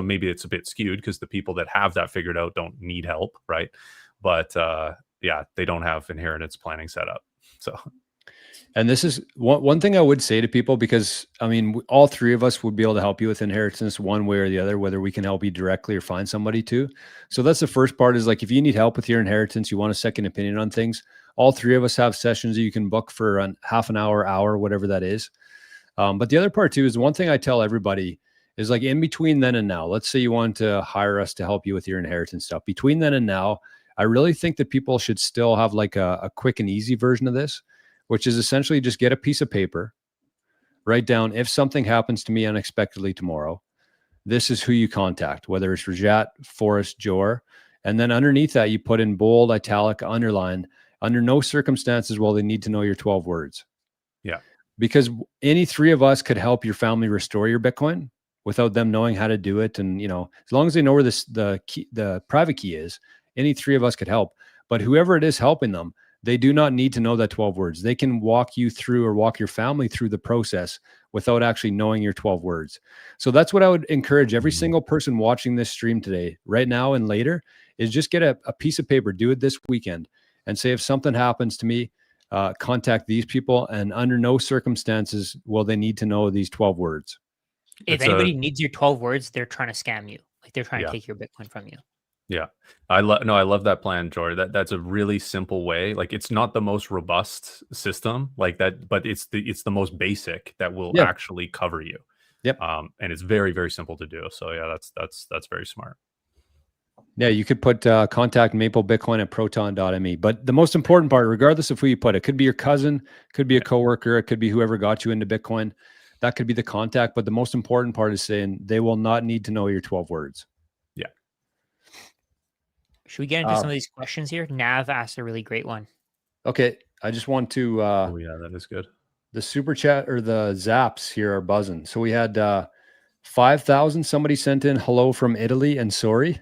maybe it's a bit skewed because the people that have that figured out don't need help, right? But yeah, they don't have inheritance planning set up. So. And this is one thing I would say to people, because I mean, all three of us would be able to help you with inheritance one way or the other, whether we can help you directly or find somebody to. So that's the first part, is like, if you need help with your inheritance, you want a second opinion on things, all three of us have sessions that you can book for half an hour, whatever that is. But the other part too is, one thing I tell everybody is, like, in between then and now, let's say you want to hire us to help you with your inheritance stuff. Between then and now, I really think that people should still have like a quick and easy version of this, which is essentially just get a piece of paper, write down, if something happens to me unexpectedly tomorrow, this is who you contact, whether it's Rajat, Forrest, Jor. And then underneath that, you put in bold, italic, underline, under no circumstances will they need to know your 12 words. Yeah. Because any three of us could help your family restore your Bitcoin without them knowing how to do it. And, you know, as long as they know where the private key is, any three of us could help. But whoever it is helping them, they do not need to know that 12 words. They can walk you through, or walk your family through, the process without actually knowing your 12 words. So that's what I would encourage every single person watching this stream today, right now and later, is just get a piece of paper, do it this weekend, and say, if something happens to me, contact these people, and under no circumstances will they need to know these 12 words. If anybody needs your 12 words, they're trying to scam you. Like, they're trying to take your Bitcoin from you. Yeah. I love that plan, Jory. That's a really simple way. Like, it's not the most robust system like that, but it's the most basic that will actually cover you. Yep. And it's very, very simple to do. So yeah, that's very smart. Yeah, you could put contact maplebitcoin@proton.me. But the most important part, regardless of who you put, it could be your cousin, could be a coworker, it could be whoever got you into Bitcoin. That could be the contact. But the most important part is saying they will not need to know your 12 words. Yeah. Should we get into some of these questions here? Nav asked a really great one. Okay. I just want to... oh, yeah, that is good. The super chat, or the zaps here, are buzzing. So we had 5,000. Somebody sent in hello from Italy and sorry.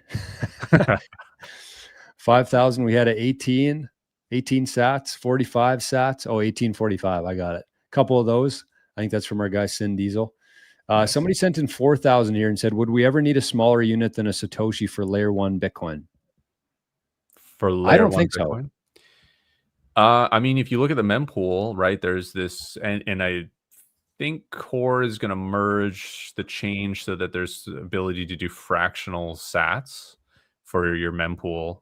5,000. We had 18 sats, 45 sats. Oh, 1845. I got it. A couple of those. I think that's from our guy, Sin Diesel. Somebody sent in 4,000 here and said, would we ever need a smaller unit than a Satoshi for layer 1 Bitcoin? I don't think Bitcoin? So. I mean, if you look at the mempool, right, there's this, and I think Core is going to merge the change so that there's the ability to do fractional sats for your mempool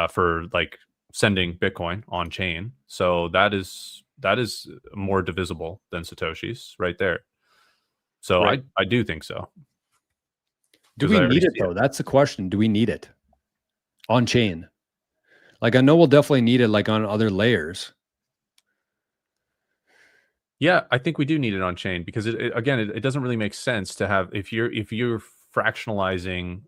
for like sending Bitcoin on chain. So that is more divisible than Satoshis right there. So right. I do think so. Do we need it though? That's the question. Do we need it on chain? Like, I know we'll definitely need it like on other layers. Yeah, I think we do need it on chain, because it doesn't really make sense to have, if you're fractionalizing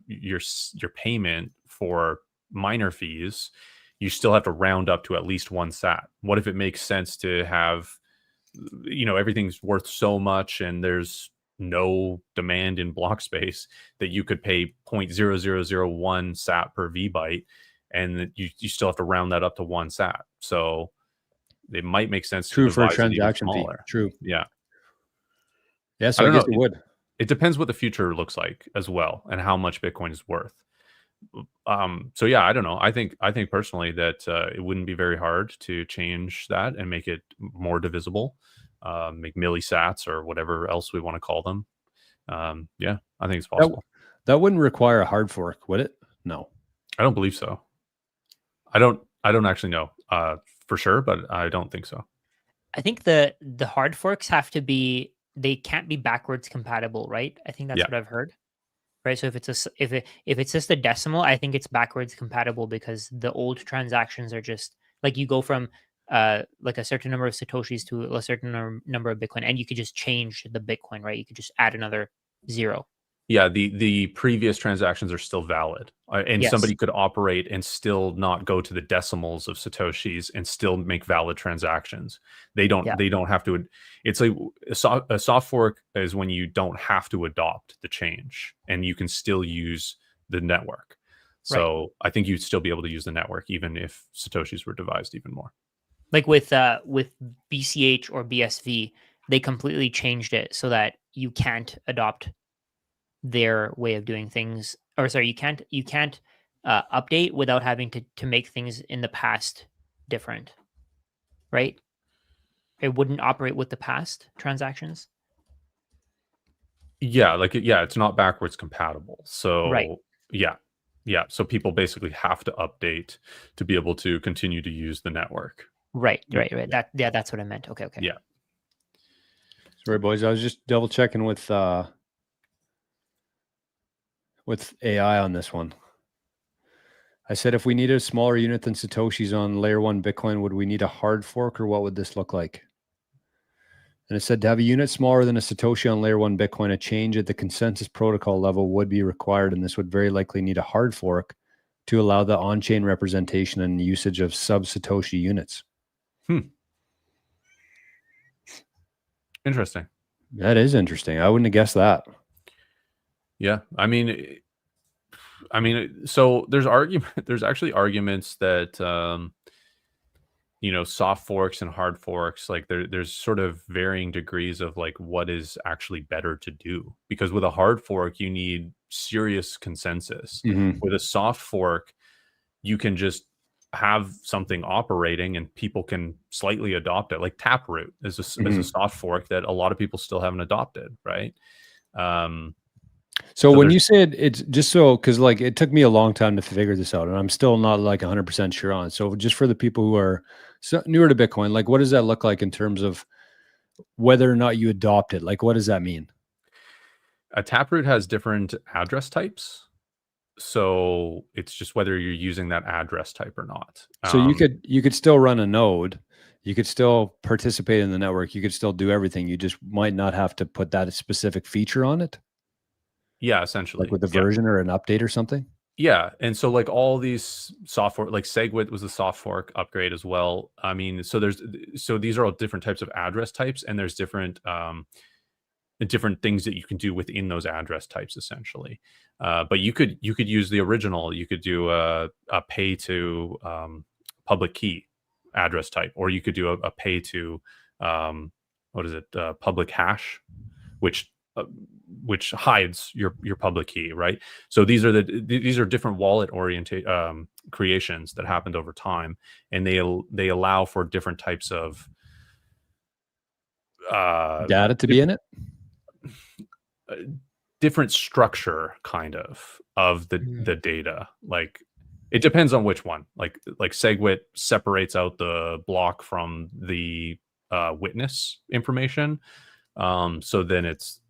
your payment for miner fees, you still have to round up to at least one sat. What if it makes sense to have, everything's worth so much and there's no demand in block space that you could pay 0.0001 sat per VByte, and you still have to round that up to one sat. So it might make sense to for a transaction fee. True. Yeah. Yeah. So I guess it would. It depends what the future looks like as well, and how much Bitcoin is worth. So yeah, I don't know. I think personally that it wouldn't be very hard to change that and make it more divisible, make millisats or whatever else we want to call them. Yeah, I think it's possible. That wouldn't require a hard fork, would it? No, I don't believe so. I don't actually know for sure, but I don't think so. I think the hard forks have to be, they can't be backwards compatible, right? I think that's what I've heard. Right. So if it's just a decimal, I think it's backwards compatible, because the old transactions are just like, you go from like a certain number of Satoshis to a certain number of Bitcoin, and you could just change the Bitcoin, right? You could just add another 0. Yeah, the previous transactions are still valid, and Yes. somebody could operate and still not go to the decimals of satoshis and still make valid transactions. They don't Yeah. they don't have to. It's like a soft fork is when you don't have to adopt the change and you can still use the network. Right. So I think you'd still be able to use the network even if satoshis were devised even more. Like with BCH or BSV, they completely changed it so that you can't adopt their way of doing things, or sorry, you can't update without having to make things in the past different, right? It wouldn't operate with the past transactions. Yeah, it's not backwards compatible. Right. So yeah. So people basically have to update to be able to continue to use the network. Right. Yeah. That's what I meant. Okay. Yeah. Sorry, boys. I was just double checking with AI on this one. I said, if we needed a smaller unit than Satoshis on layer 1 Bitcoin, would we need a hard fork, or what would this look like? And it said, to have a unit smaller than a Satoshi on layer 1 Bitcoin, a change at the consensus protocol level would be required, and this would very likely need a hard fork to allow the on-chain representation and usage of sub-Satoshi units. Interesting. That is interesting. I wouldn't have guessed that. Yeah. I mean, so there's actually arguments that soft forks and hard forks, like there's sort of varying degrees of like what is actually better to do, because with a hard fork you need serious consensus. With a soft fork you can just have something operating and people can slightly adopt it, like Taproot is a soft fork that a lot of people still haven't adopted, right? So when you said it's just so, because like it took me a long time to figure this out, and I'm still not like 100% sure on it. So just for the people who are newer to Bitcoin, like what does that look like in terms of whether or not you adopt it? Like what does that mean? A Taproot has different address types, so it's just whether you're using that address type or not. So you could still run a node, you could still participate in the network, you could still do everything. You just might not have to put that specific feature on it. Yeah, essentially. Like with a version or an update or something. Yeah, and so like all these software, like SegWit was a soft fork upgrade as well. I mean, so these are all different types of address types, and there's different things that you can do within those address types, essentially. But you could use the original. You could do a pay to public key address type, or you could do a pay to public hash, which hides your public key, right? So these are different wallet oriented creations that happened over time, and they allow for different types of data to be in it. Different structure kind of the data. Like it depends on which one. Like SegWit separates out the block from the witness information. So then it's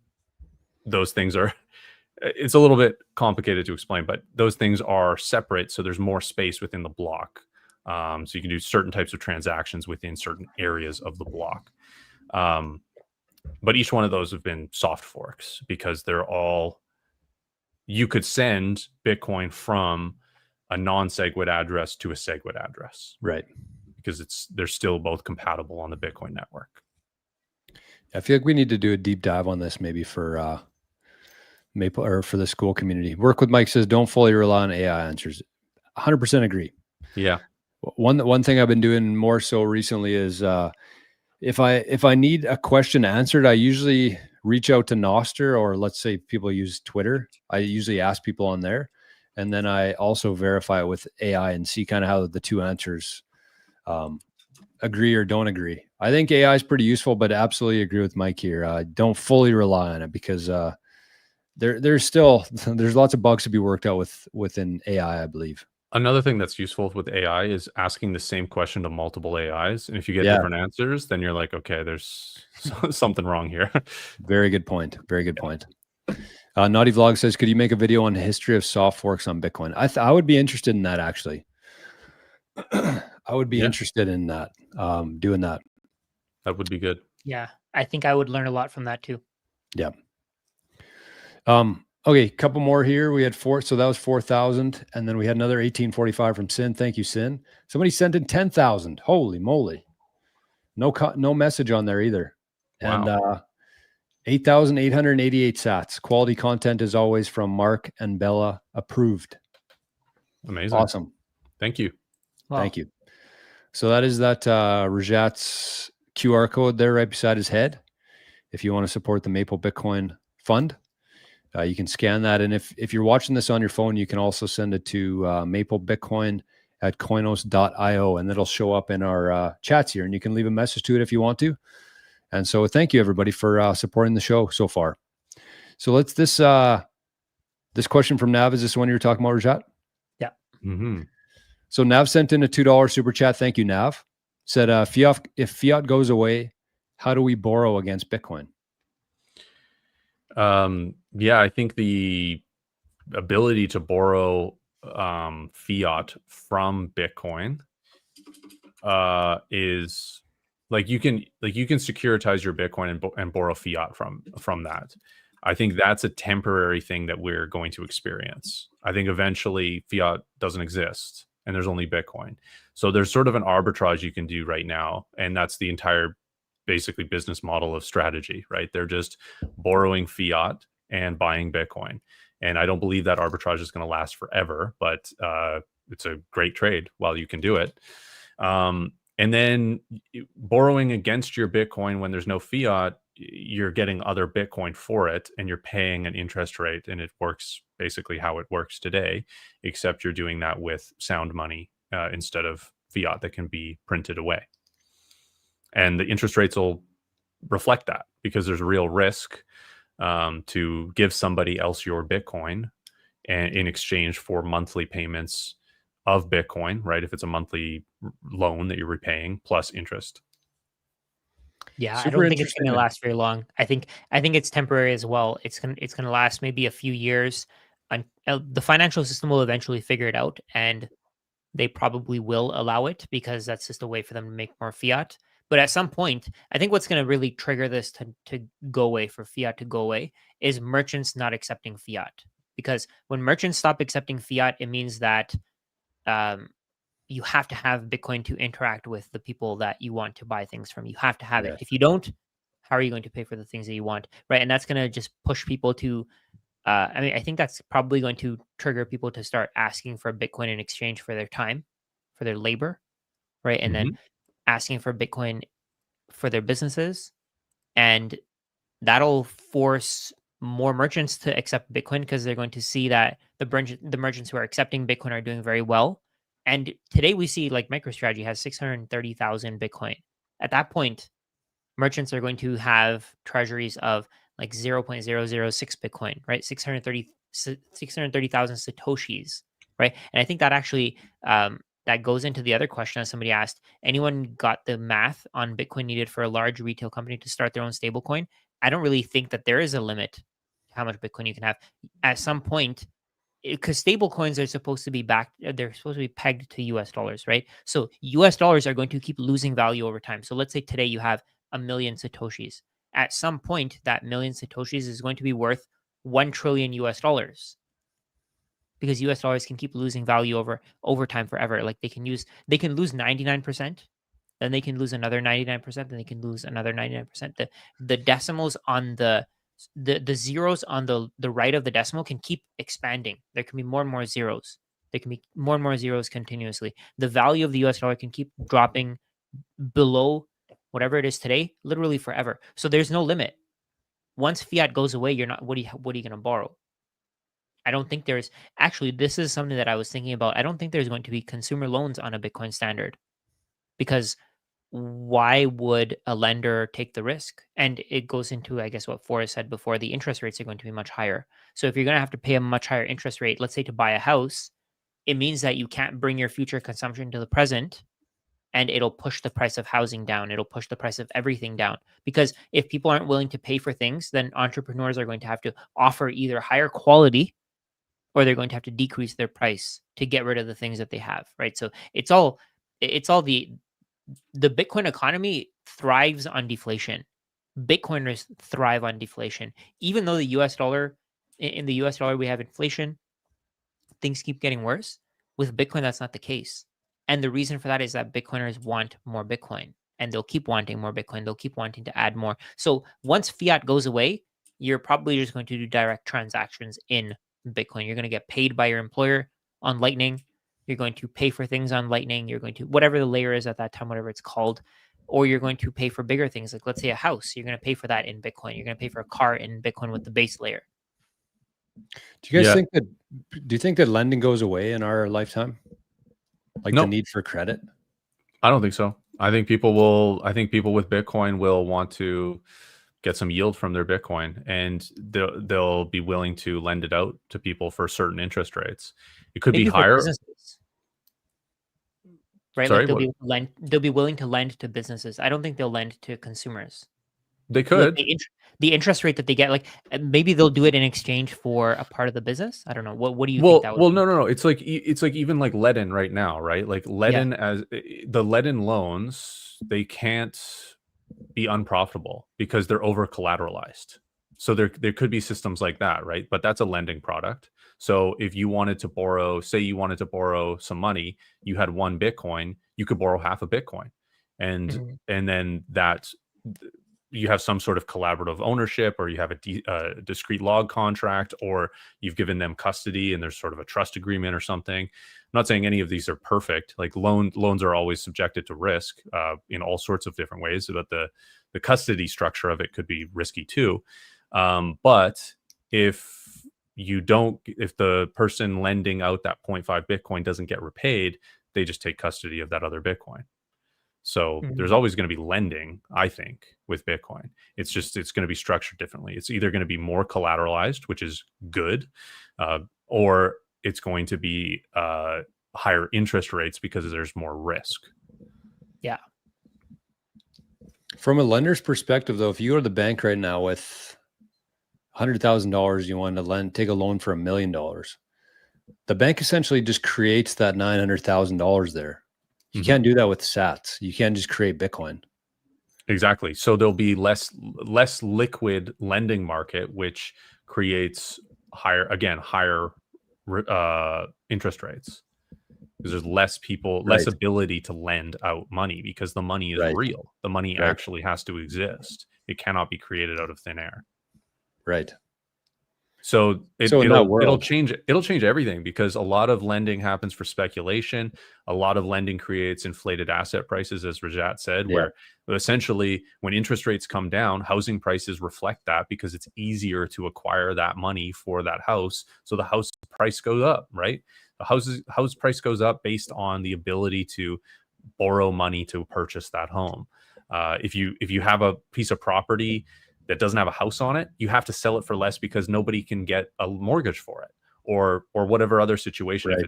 a little bit complicated to explain, but those things are separate, so there's more space within the block. So you can do certain types of transactions within certain areas of the block. But each one of those have been soft forks because you could send Bitcoin from a non-SegWit address to a SegWit address. Right. Because they're still both compatible on the Bitcoin network. I feel like we need to do a deep dive on this maybe for Maple or for the school community. Work with Mike says don't fully rely on AI answers. 100% agree. Yeah. One thing I've been doing more so recently is if I need a question answered, I usually reach out to Nostr, or let's say people use Twitter. I usually ask people on there, and then I also verify it with AI and see kind of how the two answers agree or don't agree. I think AI is pretty useful, but absolutely agree with Mike here. Don't fully rely on it because there's lots of bugs to be worked out within AI, I believe. Another thing that's useful with AI is asking the same question to multiple AIs. And if you get different answers, then you're like, okay, there's something wrong here. Very good point. Very good point. Naughty Vlog says, could you make a video on the history of soft forks on Bitcoin? I would be interested in that, actually. I would be interested in that, doing that. That would be good. Yeah. I think I would learn a lot from that too. Yeah. Okay, couple more here. We had 4, so that was 4,000, and then we had another 1845 from Sin. Thank you, Sin. Somebody sent in 10,000. Holy moly! No message on there either. Wow. And 8,888 sats. Quality content as always from Mark and Bella. Approved. Amazing. Awesome. Thank you. Wow. Thank you. So that is that Rajat's QR code there right beside his head. If you want to support the Maple Bitcoin Fund, you can scan that. And if you're watching this on your phone, you can also send it to maplebitcoin@koinos.io, and it'll show up in our chats here. And you can leave a message to it if you want to. And so thank you, everybody, for supporting the show so far. So let's this question from Nav. Is this one you were talking about, Rajat? Yeah. Mm-hmm. So Nav sent in a $2 super chat. Thank you, Nav. Said, if fiat goes away, how do we borrow against Bitcoin? Yeah, I think the ability to borrow fiat from Bitcoin is like you can securitize your Bitcoin and borrow fiat from that. I think that's a temporary thing that we're going to experience. I think eventually fiat doesn't exist and there's only Bitcoin. So there's sort of an arbitrage you can do right now, and that's the entire basically business model of strategy, right? They're just borrowing fiat and buying Bitcoin. And I don't believe that arbitrage is going to last forever, but it's a great trade while you can do it. And then borrowing against your Bitcoin when there's no fiat, you're getting other Bitcoin for it and you're paying an interest rate, and it works basically how it works today, except you're doing that with sound money instead of fiat that can be printed away. And the interest rates will reflect that because there's real risk to give somebody else your Bitcoin and in exchange for monthly payments of Bitcoin, right? If it's a monthly loan that you're repaying plus interest. Yeah, Super I don't think it's interesting. going to last very long. I think it's temporary as well. It's going to last maybe a few years. And the financial system will eventually figure it out, and they probably will allow it because that's just a way for them to make more fiat. But at some point, I think what's going to really trigger this to go away, for fiat to go away, is merchants not accepting fiat. Because when merchants stop accepting fiat, it means that you have to have Bitcoin to interact with the people that you want to buy things from. You have to have it. Yes. If you don't, how are you going to pay for the things that you want? Right. And that's going to just push people to, I mean, I think that's probably going to trigger people to start asking for Bitcoin in exchange for their time, for their labor. Right. And then asking for Bitcoin for their businesses. And that'll force more merchants to accept Bitcoin because they're going to see that the merchants who are accepting Bitcoin are doing very well. And today we see like MicroStrategy has 630,000 Bitcoin. At that point, merchants are going to have treasuries of like 0.006 Bitcoin, right? 630,000 Satoshis, right? And I think that actually that goes into the other question that somebody asked. Anyone got the math on Bitcoin needed for a large retail company to start their own stablecoin? I don't really think that there is a limit to how much Bitcoin you can have. At some point, because stable coins are supposed to be backed, they're supposed to be pegged to US dollars, right? So US dollars are going to keep losing value over time. So let's say today you have a million Satoshis. At some point, that million Satoshis is going to be worth 1 trillion US dollars, because US dollars can keep losing value over time forever. Like they can lose 99%, then they can lose another 99%, then they can lose another 99%. The decimals on the zeros on the right of the decimal can keep expanding. There can be more and more zeros. There can be more and more zeros continuously. The value of the US dollar can keep dropping below whatever it is today, literally forever. So there's no limit. Once fiat goes away, you're not what are you going to borrow? I don't think there's actually, this is something that I was thinking about. I don't think there's going to be consumer loans on a Bitcoin standard, because why would a lender take the risk? And it goes into, I guess, what Forrest said before, the interest rates are going to be much higher. So if you're going to have to pay a much higher interest rate, let's say to buy a house, it means that you can't bring your future consumption to the present, and it'll push the price of housing down. It'll push the price of everything down, because if people aren't willing to pay for things, then entrepreneurs are going to have to offer either higher quality, or they're going to have to decrease their price to get rid of the things that they have, right? So it's all the Bitcoin economy thrives on deflation. Bitcoiners thrive on deflation. Even though the US dollar in the US dollar, we have inflation. Things keep getting worse. With Bitcoin, that's not the case. And the reason for that is that Bitcoiners want more Bitcoin, and they'll keep wanting more Bitcoin. They'll keep wanting to add more. So once fiat goes away, you're probably just going to do direct transactions in Bitcoin. You're going to get paid by your employer on Lightning. You're going to pay for things on Lightning. You're going to, whatever the layer is at that time, whatever it's called, or you're going to pay for bigger things. Like, let's say a house, you're going to pay for that in Bitcoin. You're going to pay for a car in Bitcoin with the base layer. Do you guys Yeah. think that? Do you think that lending goes away in our lifetime? Like the Nope. need for credit? I don't think so. I think people with Bitcoin will want to get some yield from their Bitcoin, and they'll be willing to lend it out to people for certain interest rates. It could Maybe be for higher. businesses, right? Sorry, Like what? they'll be willing to lend to businesses. I don't think they'll lend to consumers. They Like could. the interest rate that they get, like maybe they'll do it in exchange for a part of the business. I don't know. What do you think that would be? No. It's like even like Ledin right now, right? Like Ledin the Ledin loans, they can't be unprofitable because they're over collateralized. So there could be systems like that, right? But that's a lending product. So if you wanted to borrow, say you wanted to borrow some money, you had 1 Bitcoin, you could borrow half a Bitcoin, and Mhm. then that you have some sort of collaborative ownership, or you have a discrete log contract, or you've given them custody and there's sort of a trust agreement or something. I'm not saying any of these are perfect. Like loans are always subjected to risk in all sorts of different ways, but the custody structure of it could be risky too. But if the person lending out that 0.5 Bitcoin doesn't get repaid, they just take custody of that other Bitcoin. So there's Mhm. always going to be lending, I think, with Bitcoin. It's going to be structured differently. It's either going to be more collateralized, which is good, or it's going to be higher interest rates because there's more risk. Yeah. From a lender's perspective, though, if you go to the bank right now with $100,000, you want to take a loan for $1 million, the bank essentially just creates that $900,000 there. You can't do that with sats. You can't just create Bitcoin. Exactly. So there'll be less liquid lending market, which creates higher interest rates, because there's less people, less Right. ability to lend out money, because the money is Right. real. The money Right. actually has to exist. It cannot be created out of thin air. Right. So So in that it'll world, change everything, because a lot of lending happens for speculation. A lot of lending creates inflated asset prices, as Rajat said, yeah, where essentially when interest rates come down, housing prices reflect that, because it's easier to acquire that money for that house. So the house price goes up, right? The house price goes up based on the ability to borrow money to purchase that home. If you have a piece of property that doesn't have a house on it, you have to sell it for less because nobody can get a mortgage for it, or whatever other situation. right.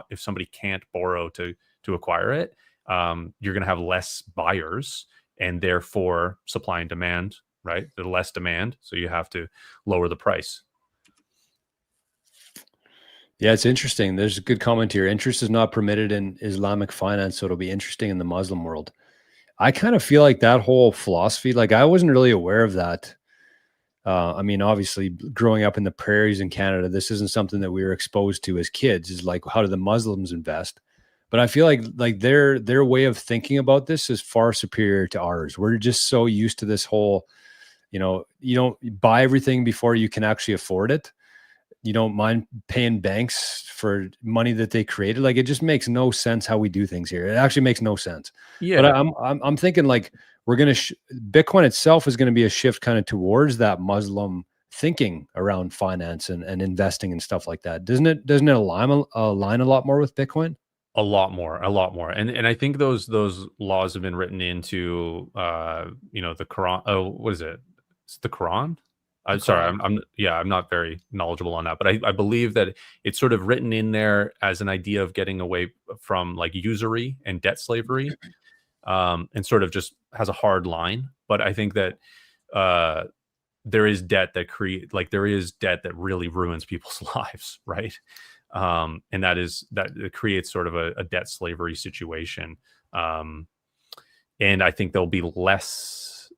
If somebody can't borrow to acquire it, you're going to have less buyers, and therefore supply and demand, right? The less demand, so you have to lower the price. Yeah, it's interesting. There's a good comment here. Interest is not permitted in Islamic finance, so it'll be interesting in the Muslim world. I kind of feel like that whole philosophy, like I wasn't really aware of that. I mean, obviously, growing up in the prairies in Canada, this isn't something that we were exposed to as kids. Is like, how do the Muslims invest? But I feel like their way of thinking about this is far superior to ours. We're just so used to this whole, you don't buy everything before you can actually afford it. You don't mind paying banks for money that they created. Like, it just makes no sense how we do things here. It actually makes no sense. But Yeah, I'm thinking like we're gonna Bitcoin itself is going to be a shift kind of towards that Muslim thinking around finance and investing and stuff like that. Doesn't it align a lot more with Bitcoin? a lot more. And I think those laws have been written into the Quran. Oh, what is it? It's the Quran. The I'm sorry, Quran. I'm not very knowledgeable on that, but I believe that it's sort of written in there as an idea of getting away from like usury and debt slavery, and sort of just has a hard line. But I think that there is debt that really ruins people's lives, right? And that it creates sort of a debt slavery situation. And I think there'll be less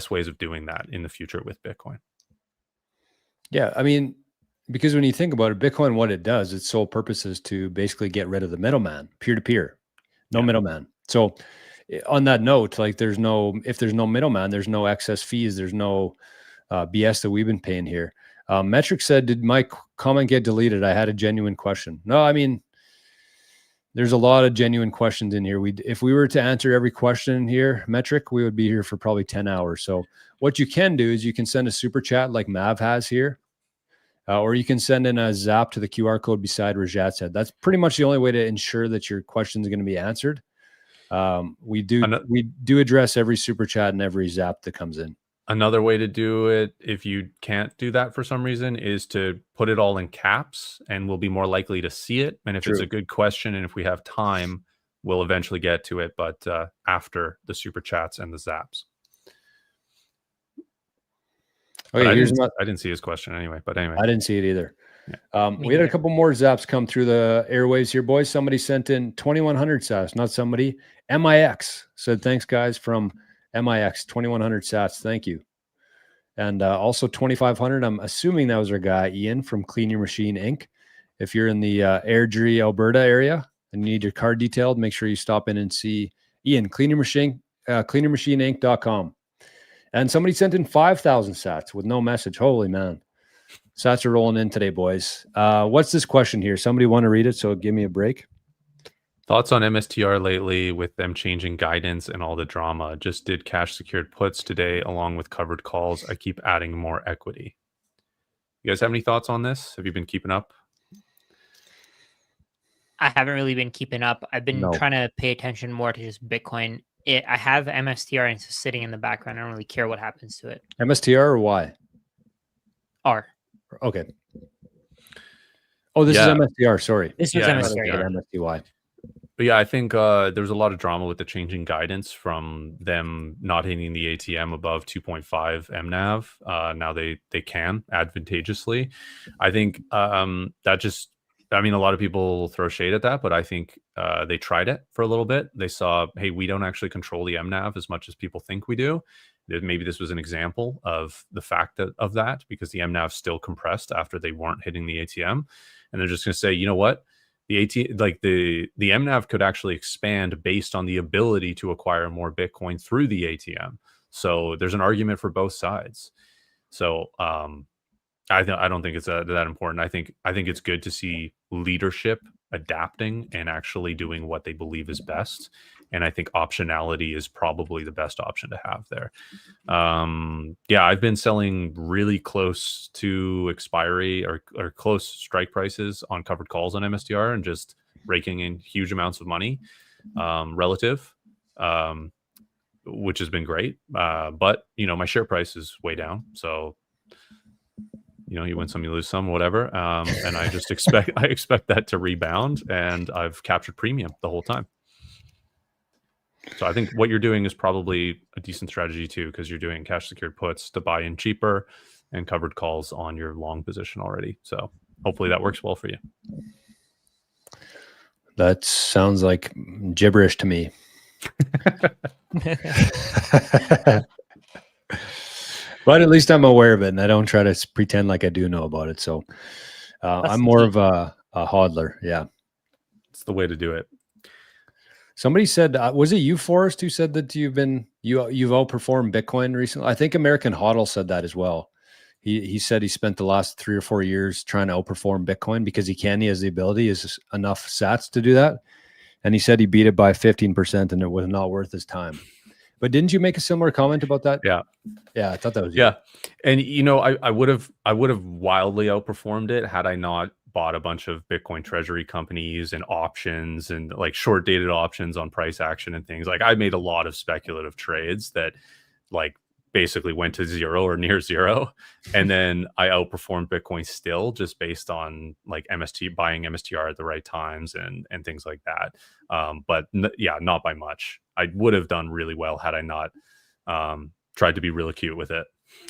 ways of doing that in the future with Bitcoin. Yeah, I mean, because when you think about it, Bitcoin, what it does, its sole purpose is to basically get rid of the middleman, peer to peer, no middleman. So, on that note, like, if there's no middleman, there's no excess fees, there's no BS that we've been paying here. Metric said, "Did my comment get deleted? I had a genuine question." No, I mean, there's a lot of genuine questions in here. If we were to answer every question in here, Metric, we would be here for probably 10 hours. So what you can do is you can send a super chat like Mav has here, or you can send in a zap to the QR code beside Rajat said. That's pretty much the only way to ensure that your question is going to be answered. We do address every super chat and every zap that comes in. Another way to do it, if you can't do that for some reason, is to put it all in caps, and we'll be more likely to see it. And if it's a good question, and if we have time, we'll eventually get to it, but after the super chats and the zaps. Okay, I didn't see his question anyway, but anyway. I didn't see it either. Yeah. We had a couple more zaps come through the airwaves here, boys. Somebody sent in 2100 sats, not somebody. MIX said, thanks, guys, from MIX, 2100 sats. Thank you. And also 2500. I'm assuming that was our guy, Ian, from Clean Your Machine Inc. If you're in the Airdrie, Alberta area and you need your car detailed, make sure you stop in and see Ian, Clean Your Machine, cleanyourmachineinc.com. And somebody sent in 5,000 sats with no message. Holy man. Sats are rolling in today, boys. What's this question here? Somebody want to read it, so give me a break. Thoughts on MSTR lately with them changing guidance and all the drama? Just did cash secured puts today along with covered calls. I keep adding more equity. You guys have any thoughts on this? Have you been keeping up? I haven't really been keeping up. I've been trying to pay attention more to just Bitcoin. I have MSTR and it's sitting in the background. I don't really care what happens to it. MSTR or Y? R. Okay. Oh, this is MSTR. Sorry. This was MSTR. Yeah. MSTY. But yeah, I think there was a lot of drama with the changing guidance from them not hitting the ATM above 2.5 MNAV. Now they can advantageously. I think that just, I mean, a lot of people throw shade at that, but I think they tried it for a little bit. They saw, hey, we don't actually control the MNAV as much as people think we do. Maybe this was an example of the fact of that, because the MNAV still compressed after they weren't hitting the ATM. And they're just going to say, you know what? The ATM, like the MNAV could actually expand based on the ability to acquire more Bitcoin through the ATM. So there's an argument for both sides. So I don't think it's that important. I think it's good to see leadership adapting and actually doing what they believe is best. And I think optionality is probably the best option to have there. Yeah, I've been selling really close to expiry or close strike prices on covered calls on MSTR and just raking in huge amounts of money relative, which has been great. But, you know, my share price is way down. So, you know, you win some, you lose some, whatever. And I just expect that to rebound, and I've captured premium the whole time. So I think what you're doing is probably a decent strategy too, because you're doing cash secured puts to buy in cheaper and covered calls on your long position already. So hopefully that works well for you. That sounds like gibberish to me. But at least I'm aware of it, and I don't try to pretend like I do know about it. So I'm more of a hodler. Yeah. It's the way to do it. Somebody said, was it you, Forrest, who said that you've outperformed Bitcoin recently? I think American Hodl said that as well. He said he spent the last 3 or 4 years trying to outperform Bitcoin because he has the ability, is enough sats to do that. And he said he beat it by 15% and it was not worth his time. But didn't you make a similar comment about that? Yeah. Yeah, I thought that was you. Yeah. And you know, I would have wildly outperformed it had I not bought a bunch of Bitcoin treasury companies and options and like short dated options on price action and things. Like I made a lot of speculative trades that like basically went to zero or near zero. And then I outperformed Bitcoin still just based on like buying MSTR at the right times and things like that. But yeah, not by much. I would have done really well had I not tried to be really cute with it.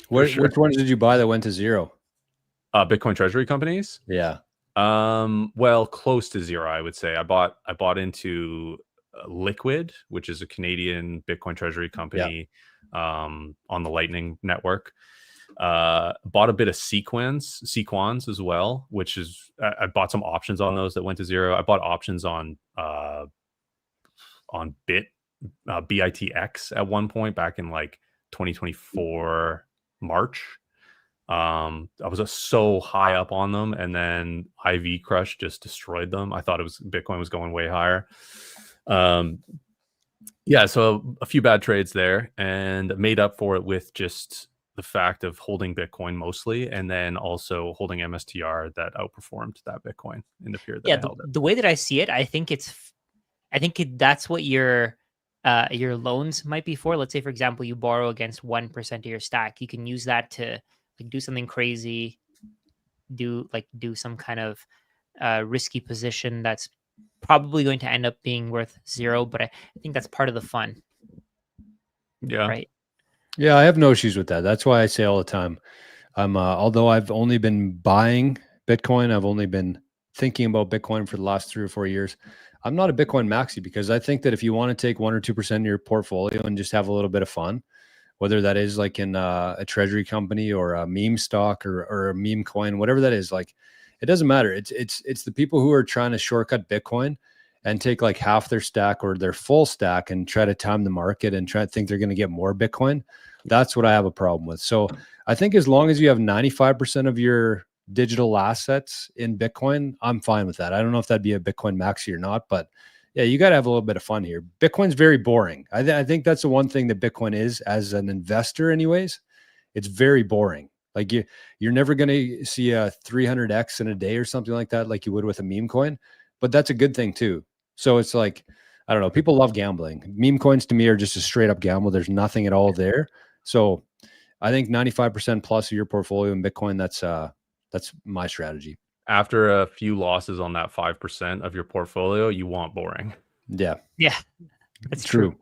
Which ones did you buy that went to zero? Bitcoin treasury companies? Yeah. Well, close to zero, I would say. I bought into Liquid, which is a Canadian Bitcoin treasury company on the Lightning network. Bought a bit of sequans as well, which is I bought some options on those that went to zero. I bought options on BITX at one point back in like 2024 March. I was so high up on them, and then IV Crush just destroyed them. I thought Bitcoin was going way higher. Yeah, so a few bad trades there, and made up for it with just the fact of holding Bitcoin mostly, and then also holding MSTR that outperformed that Bitcoin in the period that I held it. The way that I see it, I think that's what your loans might be for. Let's say, for example, you borrow against 1% of your stack. You can use that to like do something crazy, do some kind of risky position that's probably going to end up being worth zero. But I think that's part of the fun. Yeah. Right. Yeah, I have no issues with that. That's why I say all the time, although I've only been buying Bitcoin, I've only been thinking about Bitcoin for the last 3 or 4 years. I'm not a Bitcoin maxi, because I think that if you want to take 1 or 2% of your portfolio and just have a little bit of fun, whether that is like in a treasury company or a meme stock or a meme coin, whatever that is, like, it doesn't matter. It's the people who are trying to shortcut Bitcoin and take like half their stack or their full stack and try to time the market and try to think they're going to get more Bitcoin. That's what I have a problem with. So I think as long as you have 95% of your digital assets in Bitcoin, I'm fine with that. I don't know if that'd be a Bitcoin maxi or not, but yeah, you got to have a little bit of fun here. Bitcoin's very boring. I think that's the one thing that Bitcoin is as an investor anyways. It's very boring. Like you're never going to see a 300x in a day or something like that, like you would with a meme coin, but that's a good thing too. So it's like, I don't know, people love gambling. Meme coins to me are just a straight up gamble. There's nothing at all there. So I think 95% plus of your portfolio in Bitcoin, that's my strategy. After a few losses on that 5% of your portfolio, you want boring. Yeah. Yeah. That's true.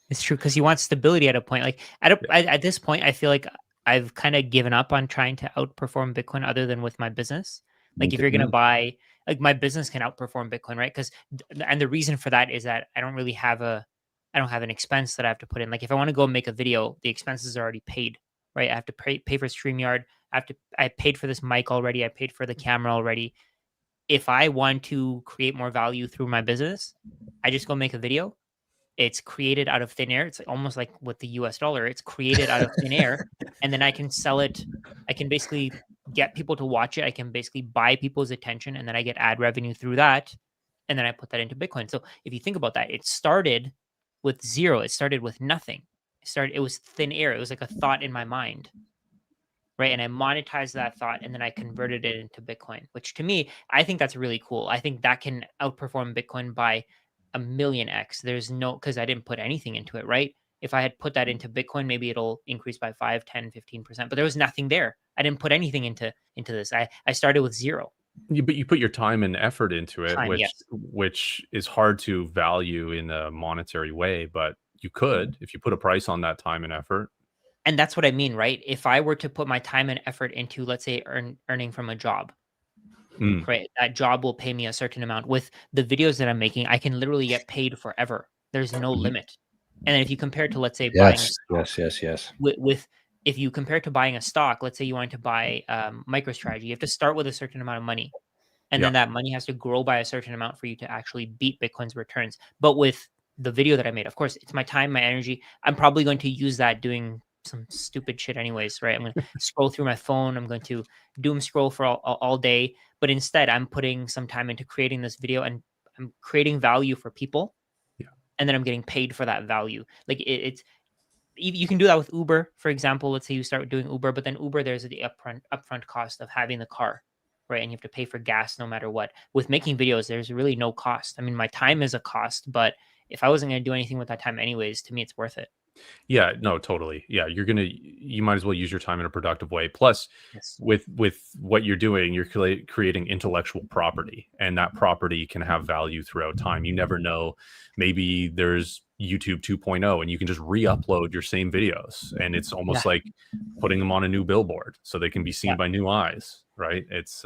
It's true, because you want stability at a point. Like at this point, I feel like I've kind of given up on trying to outperform Bitcoin other than with my business. Like if you're going to buy, like my business can outperform Bitcoin, right? And the reason for that is that I don't have an expense that I have to put in. Like if I want to go make a video, the expenses are already paid, right? I have to pay for StreamYard. I paid for this mic already. I paid for the camera already. If I want to create more value through my business, I just go make a video. It's created out of thin air. It's almost like with the US dollar. It's created out of thin air, and then I can sell it. I can basically get people to watch it. I can basically buy people's attention, and then I get ad revenue through that. And then I put that into Bitcoin. So if you think about that, it started with zero. It started with nothing. It was thin air. It was like a thought in my mind. Right. And I monetized that thought, and then I converted it into Bitcoin, which to me, I think that's really cool. I think that can outperform Bitcoin by a million X. Because I didn't put anything into it, right? If I had put that into Bitcoin, maybe it'll increase by 5, 10, 15%, but there was nothing there. I didn't put anything into this. I started with zero. But you put your time and effort into it, Yes. which is hard to value in a monetary way, but you could, if you put a price on that time and effort. And that's what I mean, right? If I were to put my time and effort into, let's say, earning from a job, right? That job will pay me a certain amount. With the videos that I'm making, I can literally get paid forever. There's no limit. And then if you compare to, let's say, buying yes. With if you compare to buying a stock, let's say you want to buy MicroStrategy, you have to start with a certain amount of money. And then that money has to grow by a certain amount for you to actually beat Bitcoin's returns. But with the video that I made, of course, it's my time, my energy. I'm probably going to use that doing some stupid shit anyways, right? I'm going to scroll through my phone. I'm going to doom scroll for all day. But instead, I'm putting some time into creating this video, and I'm creating value for people. Yeah. And then I'm getting paid for that value. Like it's you can do that with Uber, for example. Let's say you start doing Uber, but then Uber, there's the upfront cost of having the car, right? And you have to pay for gas no matter what. With making videos, there's really no cost. I mean, my time is a cost, but if I wasn't going to do anything with that time anyways, to me, it's worth it. Yeah, no, totally. Yeah, you might as well use your time in a productive way. Plus, with what you're doing, you're creating intellectual property, and that property can have value throughout time. You never know. Maybe there's YouTube 2.0, and you can just re-upload your same videos, and it's almost like putting them on a new billboard so they can be seen by new eyes, right? It's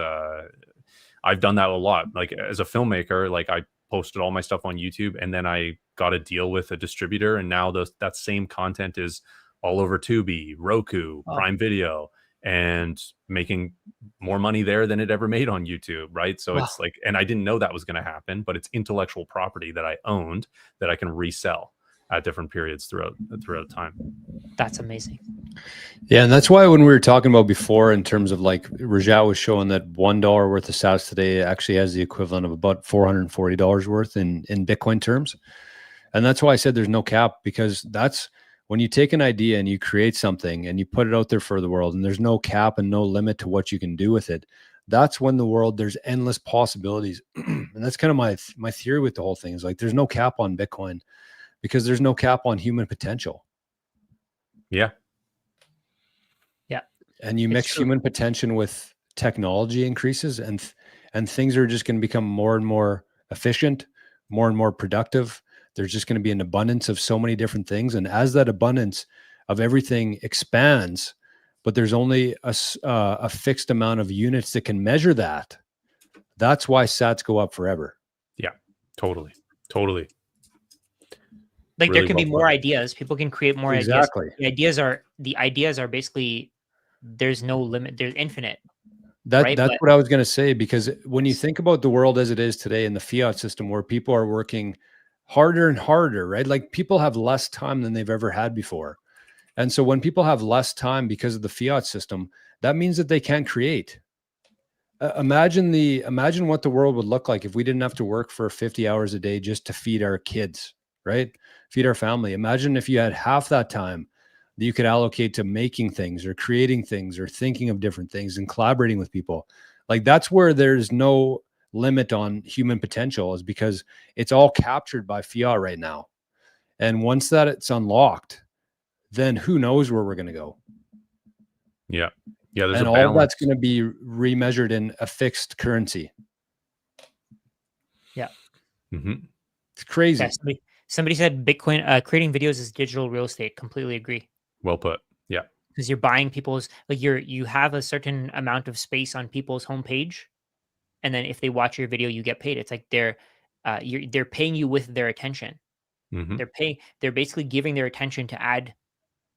I've done that a lot. Like as a filmmaker, like I posted all my stuff on YouTube, and then I got a deal with a distributor, and now that same content is all over Tubi, Roku, Prime Video, and making more money there than it ever made on YouTube, right? So it's like, and I didn't know that was going to happen, but it's intellectual property that I owned that I can resell at different periods throughout time. That's amazing. Yeah, and that's why when we were talking about before, in terms of like Rajat was showing that $1 worth of sats today actually has the equivalent of about $440 worth in Bitcoin terms. And that's why I said there's no cap, because that's when you take an idea and you create something and you put it out there for the world, and there's no cap and no limit to what you can do with it. That's when the world, there's endless possibilities. And that's kind of my theory with the whole thing, is like, there's no cap on Bitcoin because there's no cap on human potential. Yeah. Yeah. And you mix human potential with technology increases, and things are just going to become more and more efficient, more and more productive. There's just going to be an abundance of so many different things. And as that abundance of everything expands, but there's only a fixed amount of units that can measure that, that's why sats go up forever. Yeah, totally. Like Really there can be more ideas. People can create more ideas. The ideas are basically, there's no limit. There's infinite. That's what I was going to say, because when you think about the world as it is today in the fiat system, where people are working harder and harder, right? Like people have less time than they've ever had before. And so when people have less time because of the fiat system, that means that they can't create. Imagine what the world would look like if we didn't have to work for 50 hours a day just to feed our kids, right? Feed our family. Imagine if you had half that time that you could allocate to making things or creating things or thinking of different things and collaborating with people. Like that's where there's no limit on human potential, is because it's all captured by fiat right now. And once that it's unlocked, then who knows where we're going to go. Yeah. There's and all that's going to be remeasured in a fixed currency. Yeah. Mm-hmm. It's crazy. Yeah, somebody said Bitcoin, creating videos is digital real estate. Completely agree. Well put. Yeah. Because you're buying people's, like you have a certain amount of space on people's homepage, and then if they watch your video, you get paid. It's like they're paying you with their attention. Mm-hmm. They're basically giving their attention to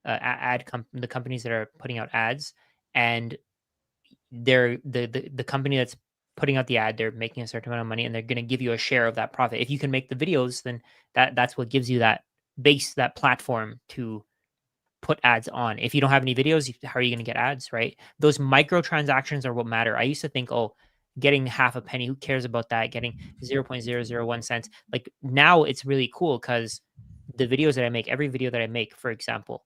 the companies that are putting out ads, and they're the company that's putting out the ad, they're making a certain amount of money, and they're going to give you a share of that profit. If you can make the videos, then that's what gives you that base, that platform to put ads on. If you don't have any videos, how are you going to get ads, right? Those microtransactions are what matter. I used to think, oh, getting half a penny, who cares about that? Getting 0.001 cents. Like now it's really cool because the videos that I make, every video that I make, for example,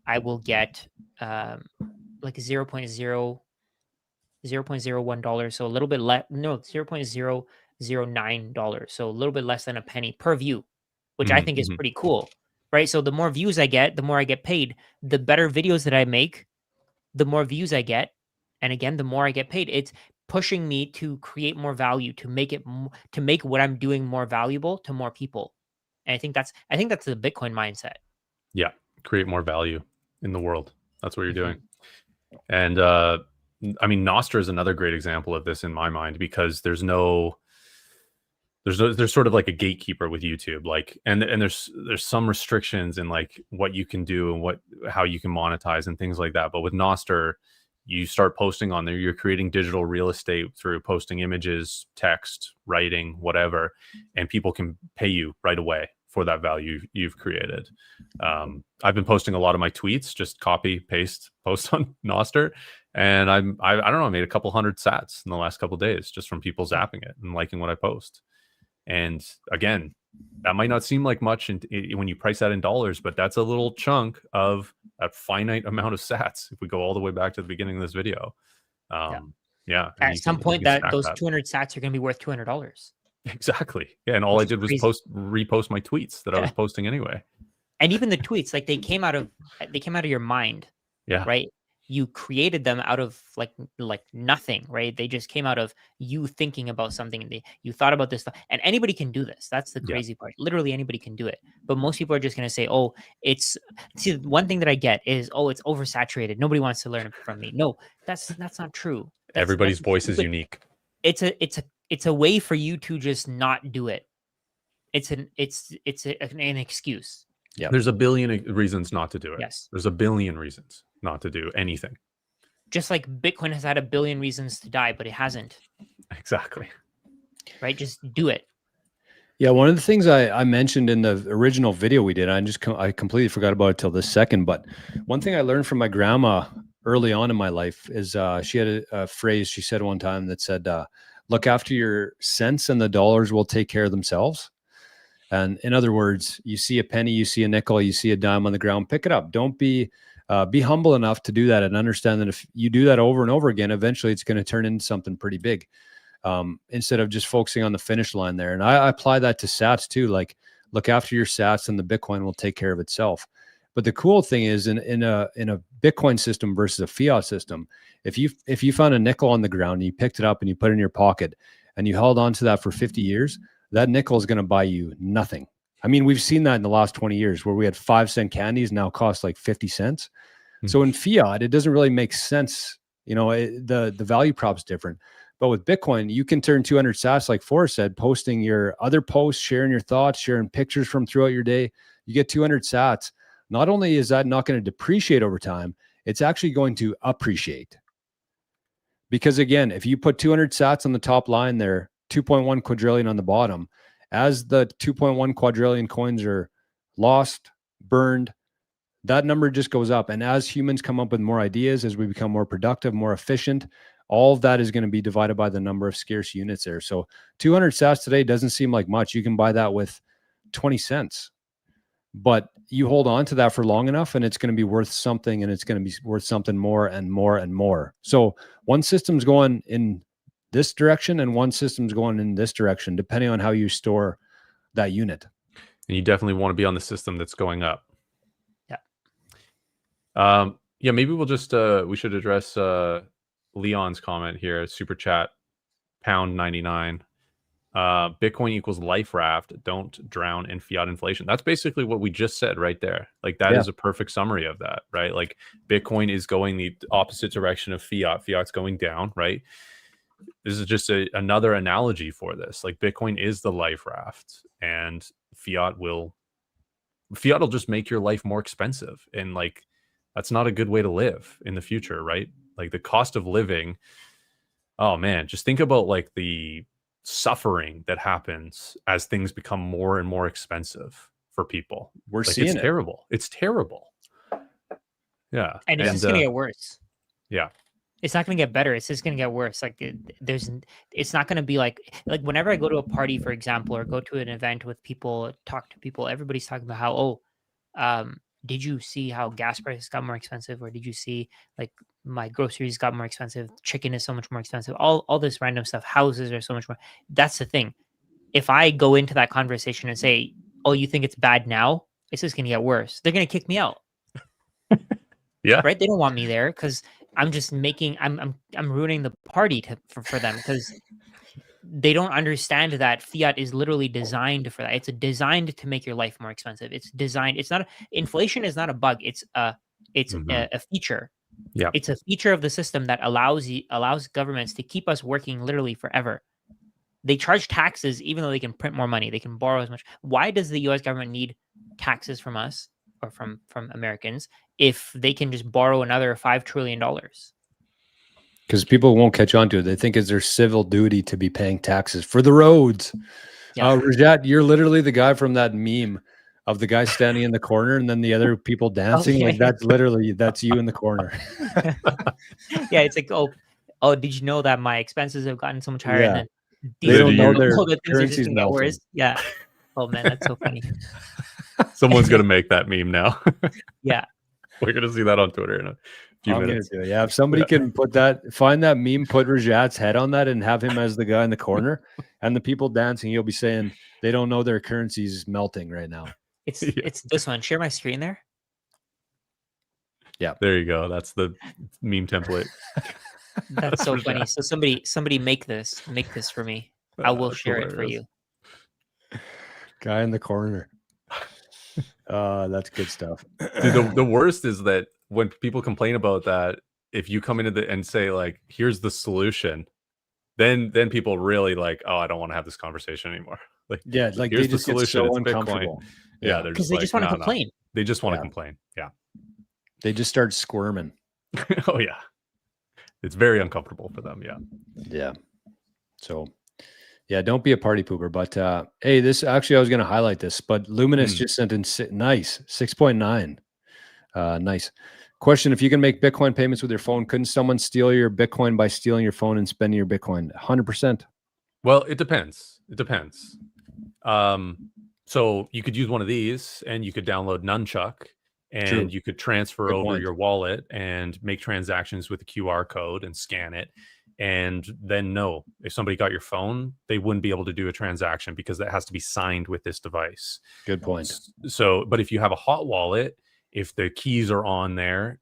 I will get like $0.001, so a little bit less, no, $0.009, so a little bit less than a penny per view, which I think is pretty cool, right? So the more views I get, the more I get paid. The better videos that I make, the more views I get, and again, the more I get paid. It's pushing me to create more value, to make what I'm doing more valuable to more people. And I think that's the Bitcoin mindset. Yeah, create more value in the world. That's what you're doing. And I mean, Nostr is another great example of this in my mind, because there's sort of like a gatekeeper with YouTube, like, and there's some restrictions in like what you can do and how you can monetize and things like that. But with Nostr, you start posting on there, you're creating digital real estate through posting images, text, writing, whatever, and people can pay you right away for that value you've created. I've been posting a lot of my tweets, just copy, paste, post on Nostr. And I don't know, I made a couple hundred sats in the last couple of days just from people zapping it and liking what I post. And again, that might not seem like much when you price that in dollars, but that's a little chunk of a finite amount of sats. If we go all the way back to the beginning of this video. Yeah. At some point those 200 sats are going to be worth $200. Exactly. Yeah. And all I did was repost my tweets that I was posting anyway. And even the tweets, like they came out of your mind. Yeah. Right. You created them out of like nothing, right? They just came out of you thinking about something, and you thought about this stuff. And anybody can do this. That's the crazy part. Literally anybody can do it. But most people are just going to say, oh, one thing that I get is, oh, it's oversaturated. Nobody wants to learn from me. No, that's not true. Everybody's voice is unique. It's a way for you to just not do it. It's an excuse. Yeah. There's a billion reasons not to do it. Yes. There's a billion reasons not to do anything. Just like Bitcoin has had a billion reasons to die, but it hasn't. Exactly. Right? Just do it. Yeah, one of the things I mentioned in the original video we did, I completely forgot about it till this second, but one thing I learned from my grandma early on in my life is she had a phrase she said one time that said, look after your cents and the dollars will take care of themselves. And in other words, you see a penny, you see a nickel, you see a dime on the ground, pick it up. Don't be humble enough to do that and understand that if you do that over and over again, eventually it's going to turn into something pretty big. Instead of just focusing on the finish line there. And I apply that to sats too. Like, look after your sats and the Bitcoin will take care of itself. But the cool thing is in a Bitcoin system versus a fiat system, if you found a nickel on the ground and you picked it up and you put it in your pocket and you held on to that for 50 years, that nickel is going to buy you nothing. I mean, we've seen that in the last 20 years where we had 5-cent candies now cost like 50 cents. So in fiat, it doesn't really make sense. The value prop's different. But with Bitcoin, you can turn 200 sats, like Forrest said, posting your other posts, sharing your thoughts, sharing pictures from throughout your day. You get 200 sats. Not only is that not going to depreciate over time, it's actually going to appreciate. Because again, if you put 200 sats on the top line there, 2.1 quadrillion on the bottom, as the 2.1 quadrillion coins are lost, burned, that number just goes up. And as humans come up with more ideas, as we become more productive, more efficient, all of that is going to be divided by the number of scarce units there. So 200 sats today doesn't seem like much. You can buy that with 20 cents, but you hold on to that for long enough and it's going to be worth something, and it's going to be worth something more and more and more. So one system's going in this direction and one system's going in this direction, depending on how you store that unit. And you definitely want to be on the system that's going up. Yeah. Yeah, maybe we'll just, we should address, Leon's comment here, super chat, £99. Bitcoin equals life raft. Don't drown in fiat inflation. That's basically what we just said right there. Like that is a perfect summary of that, right? Like Bitcoin is going the opposite direction of fiat. Fiat's going down, right? This is just another analogy for this. Like Bitcoin is the life raft, and fiat will just make your life more expensive. And like, that's not a good way to live in the future, right? Like the cost of living, oh man, just think about like the suffering that happens as things become more and more expensive for people. We're like, seeing it's it. terrible. It's terrible. Yeah. And it's just going to get worse. Yeah. It's not going to get better. It's just going to get worse. Like it's not going to be like whenever I go to a party, for example, or go to an event with people, talk to people, everybody's talking about how, did you see how gas prices got more expensive? Or did you see like my groceries got more expensive? Chicken is so much more expensive. All this random stuff. Houses are so much more. That's the thing. If I go into that conversation and say, oh, you think it's bad now? It's just going to get worse. They're going to kick me out. Yeah. Right. They don't want me there because I'm just I'm ruining the party for them, because they don't understand that fiat is literally designed for that. It's designed to make your life more expensive. It's designed. It's not inflation is not a bug. It's a feature. Yeah. It's a feature of the system that allows governments to keep us working literally forever. They charge taxes even though they can print more money. They can borrow as much. Why does the U.S. government need taxes from us or from Americans if they can just borrow another $5 trillion? Because people won't catch on to it. They think it's their civil duty to be paying taxes for the roads. Yeah. Rajat, you're literally the guy from that meme of the guy standing in the corner and then the other people dancing. yeah. Like that's you in the corner. Yeah, it's like, oh, did you know that my expenses have gotten so much higher? Yeah. And then They don't know their the things are just currency's gonna get melting. worse. Yeah. Oh man, that's so funny. Someone's going to make that meme now. Yeah. We're going to see that on Twitter in a few minutes. Gonna do it. Yeah, if somebody can find that meme, put Rajat's head on that and have him as the guy in the corner and the people dancing, you'll be saying they don't know their currency's melting right now. It's this one. Share my screen there. Yeah. There you go. That's the meme template. That's so funny. So somebody make this for me. I will share it for you. Guy in the corner. That's good stuff. Dude, the worst is that when people complain about that, if you come into and say like, here's the solution, then people really like, oh, I don't want to have this conversation anymore. Like, Yeah, like here's they just get so uncomfortable. Yeah, they're because just they like, just want to no, no. complain. They just want to Yeah. complain. Yeah. They just start squirming. Oh yeah. It's very uncomfortable for them. Yeah. Yeah. So yeah, don't be a party pooper. But hey, this actually I was going to highlight this, but Luminous just sent in nice 6.9. Nice question. If you can make Bitcoin payments with your phone, couldn't someone steal your Bitcoin by stealing your phone and spending your Bitcoin? 100%. Well, it depends. It depends. So you could use one of these and you could download Nunchuck and True. you could transfer Good over point. your wallet and make transactions with a QR code and scan it. And then no, if somebody got your phone, they wouldn't be able to do a transaction because that has to be signed with this device. Good point. So, but if you have a hot wallet, if the keys are on there,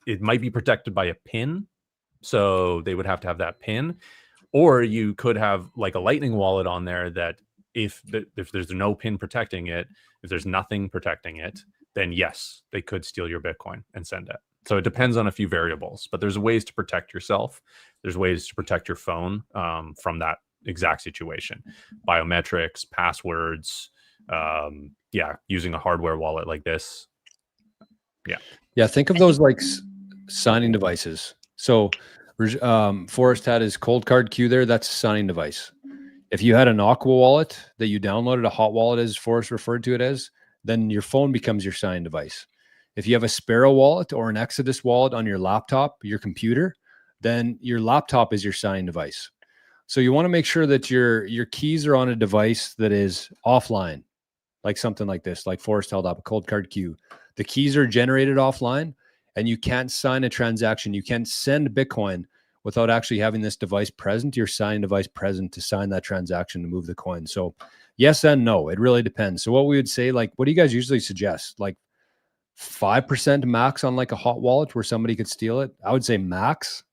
it might be protected by a PIN. So they would have to have that PIN. Or you could have like a Lightning wallet on there that if there's no PIN protecting it, if there's nothing protecting it, then yes, they could steal your Bitcoin and send it. So it depends on a few variables, but there's ways to protect yourself. There's ways to protect your phone from that exact situation. Biometrics, passwords, using a hardware wallet like this. Yeah, think of those like signing devices. So Forrest had his cold card queue there. That's a signing device. If you had an Aqua wallet that you downloaded, a hot wallet as Forrest referred to it as, then your phone becomes your signing device. If you have a Sparrow wallet or an Exodus wallet on your laptop, your computer, then your laptop is your signing device. So you want to make sure that your keys are on a device that is offline, like something like this, like Forrest held up a cold card queue. The keys are generated offline and you can't sign a transaction. You can't send Bitcoin without actually having this device present, your signing device present to sign that transaction to move the coin. So yes and no, it really depends. So what we would say, like, what do you guys usually suggest? Like 5% max on like a hot wallet where somebody could steal it? I would say max.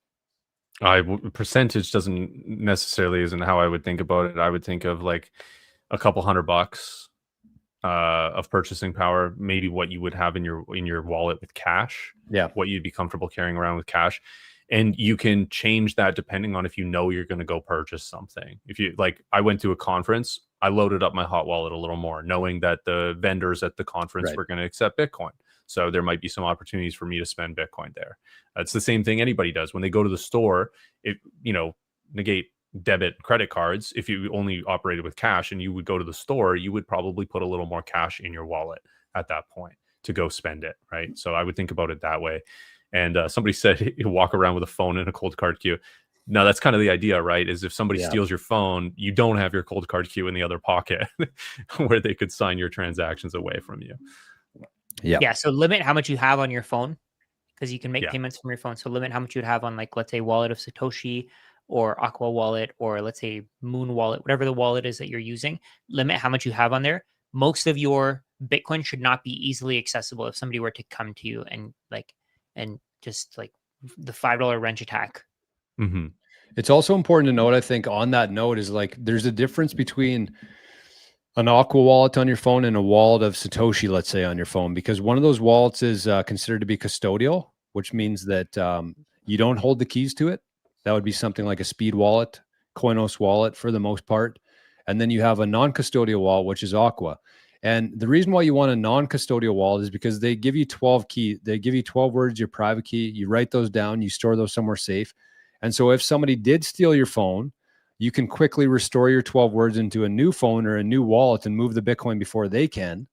Percentage doesn't necessarily isn't how I would think about it. I would think of like a couple $100 of purchasing power, maybe what you would have in your wallet with cash. Yeah. What you'd be comfortable carrying around with cash. And you can change that depending on if you know you're going to go purchase something. If you like, I went to a conference, I loaded up my hot wallet a little more, knowing that the vendors at the conference were going to accept Bitcoin. So there might be some opportunities for me to spend Bitcoin there. It's the same thing anybody does when they go to the store. If negate debit credit cards. If you only operated with cash and you would go to the store, you would probably put a little more cash in your wallet at that point to go spend it, right? So I would think about it that way. And somebody said you walk around with a phone in a cold card queue. No, that's kind of the idea, right? Is if somebody steals your phone, you don't have your cold card queue in the other pocket where they could sign your transactions away from you. Yeah. So limit how much you have on your phone because you can make Yeah. payments from your phone. So limit how much you'd have on, like, let's say Wallet of Satoshi or Aqua Wallet or let's say Moon Wallet, whatever the wallet is that you're using. Limit how much you have on there. Most of your Bitcoin should not be easily accessible if somebody were to come to you and just like the $5 wrench attack. Mm-hmm. It's also important to note, I think, on that note is like there's a difference between an Aqua wallet on your phone and a wallet of Satoshi, let's say, on your phone, because one of those wallets is considered to be custodial, which means that you don't hold the keys to it. That would be something like a Speed wallet, Koinos wallet for the most part. And then you have a non-custodial wallet, which is Aqua. And the reason why you want a non-custodial wallet is because they give you 12 key. They give you 12 words, your private key. You write those down. You store those somewhere safe. And so if somebody did steal your phone, you can quickly restore your 12 words into a new phone or a new wallet and move the Bitcoin before they can.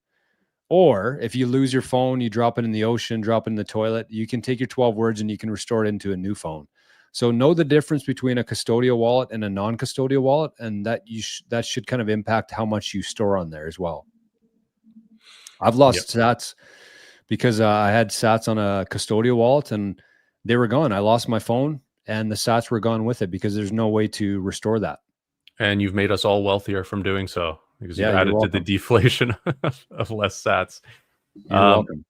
Or if you lose your phone, you drop it in the ocean, drop it in the toilet, you can take your 12 words and you can restore it into a new phone. So know the difference between a custodial wallet and a non-custodial wallet, and that that should kind of impact how much you store on there as well. I've lost sats because I had sats on a custodial wallet and they were gone. I lost my phone and the sats were gone with it because there's no way to restore that. And you've made us all wealthier from doing so because you've you're added to welcome. the deflation of less sats. You're welcome.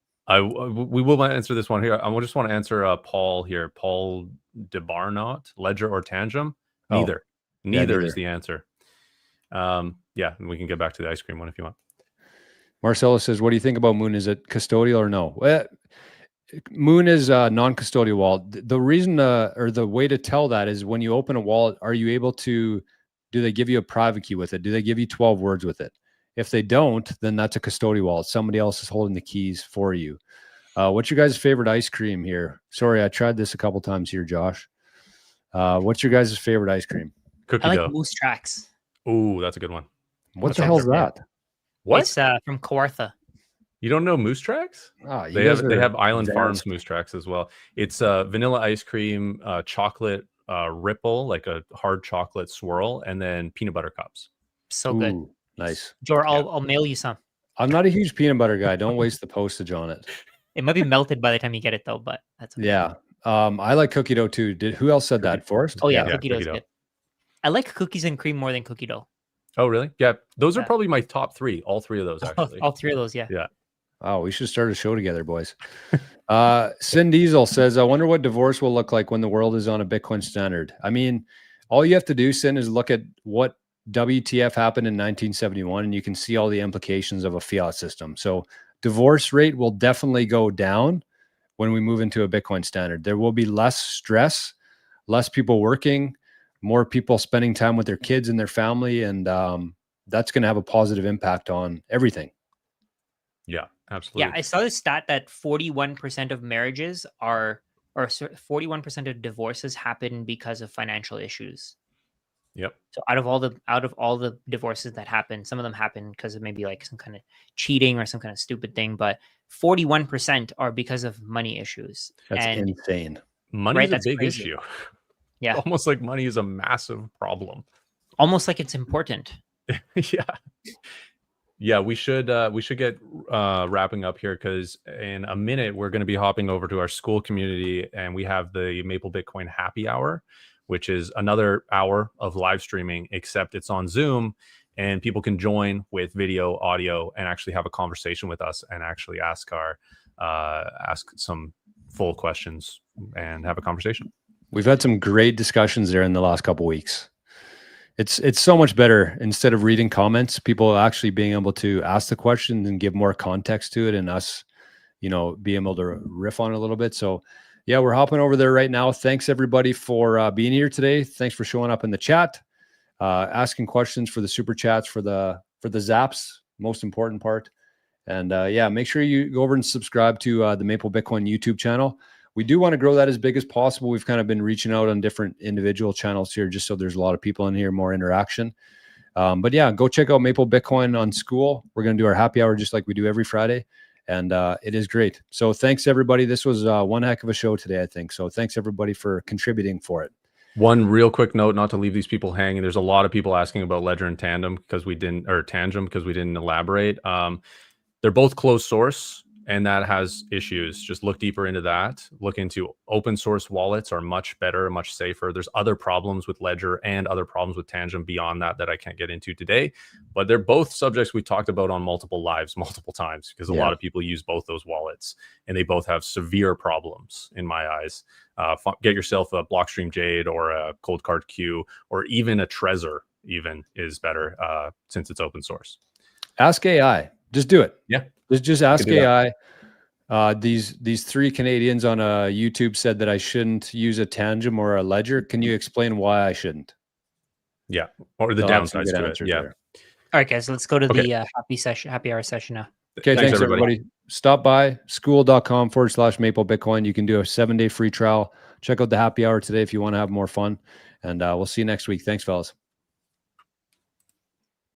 We will answer this one here. I just want to answer Paul here. Paul DeBarnot, Ledger or Tangem? Neither. Neither is the answer. And we can get back to the ice cream one if you want. Marcelo says, what do you think about Moon? Is it custodial or no? Well, Moon is a non-custodial wallet. The reason or the way to tell that is when you open a wallet, are you able to, do they give you a private key with it? Do they give you 12 words with it? If they don't, then that's a custodial wallet. Somebody else is holding the keys for you. What's your guys' favorite ice cream here? Sorry, I tried this a couple times here, Josh. What's your guys' favorite ice cream? Cookie I like dough. Moose Tracks. Ooh, that's a good one. What the hell's that? What? It's from Kawartha. You don't know Moose Tracks? Oh, They have Island Farms Moose Tracks as well. It's vanilla ice cream, chocolate ripple, like a hard chocolate swirl, and then peanut butter cups. So good. Ooh, nice. Jor, I'll mail you some. I'm not a huge peanut butter guy. Don't waste the postage on it. It might be melted by the time you get it though, but that's okay. Yeah. I like cookie dough too. Who else said that? Forrest? Oh yeah, Yeah, cookie dough is cookie dough. good. I like cookies and cream more than cookie dough. Oh, really? Yeah. Those are Yeah. probably my top three. All three of those, actually. All three of those, yeah. Yeah. Oh, we should start a show together, boys. Sin Diesel says, I wonder what divorce will look like when the world is on a Bitcoin standard. I mean, all you have to do, Sin, is look at what WTF happened in 1971, and you can see all the implications of a fiat system. So divorce rate will definitely go down when we move into a Bitcoin standard. There will be less stress, less people working, more people spending time with their kids and their family, and that's going to have a positive impact on everything. Yeah, absolutely. Yeah, I saw this stat that 41% of marriages or 41% of divorces happen because of financial issues. Yep. So out of all the divorces that happen, some of them happen because of maybe like some kind of cheating or some kind of stupid thing, but 41% are because of money issues. That's and insane. Money Right, is a that's big crazy. issue. Yeah. Almost like money is a massive problem. almost like it's important. Yeah. Yeah, we should get wrapping up here, because in a minute we're going to be hopping over to our school community, and we have the Maple Bitcoin Happy Hour, which is another hour of live streaming, except it's on Zoom, and people can join with video, audio, and actually have a conversation with us and actually ask some full questions and have a conversation. We've had some great discussions there in the last couple of weeks. It's so much better, instead of reading comments, people actually being able to ask the questions and give more context to it, and us, being able to riff on it a little bit. So yeah, we're hopping over there right now. Thanks everybody for being here today. Thanks for showing up in the chat, asking questions, for the super chats, for the zaps, most important part. And yeah, make sure you go over and subscribe to the Maple Bitcoin YouTube channel. We do want to grow that as big as possible. We've kind of been reaching out on different individual channels here, just so there's a lot of people in here, more interaction. But yeah, go check out Maple Bitcoin on school. We're going to do our happy hour just like we do every Friday. And it is great. So thanks everybody. This was one heck of a show today, I think. So thanks everybody for contributing for it. One real quick note, not to leave these people hanging. There's a lot of people asking about Ledger and Tandem because we didn't elaborate. They're both closed source, and that has issues. Just look deeper into that. Look into open source wallets are much better, much safer. There's other problems with Ledger and other problems with Tangent beyond that I can't get into today. But they're both subjects we talked about on multiple lives, multiple times, because a lot of people use both those wallets, and they both have severe problems in my eyes. Get yourself a Blockstream Jade or a Cold Card Q, or even a Trezor even is better since it's open source. Ask AI. Just do it. Yeah. Just ask AI. These three Canadians on a YouTube said that I shouldn't use a Tangent or a Ledger. Can you explain why I shouldn't? Yeah. Or the downsides to it. Yeah. There. All right, guys, let's go to the happy hour session now. Okay, thanks everybody. Stop by school.com/Maple Bitcoin. You can do a 7-day free trial. Check out the happy hour today if you want to have more fun. And we'll see you next week. Thanks, fellas.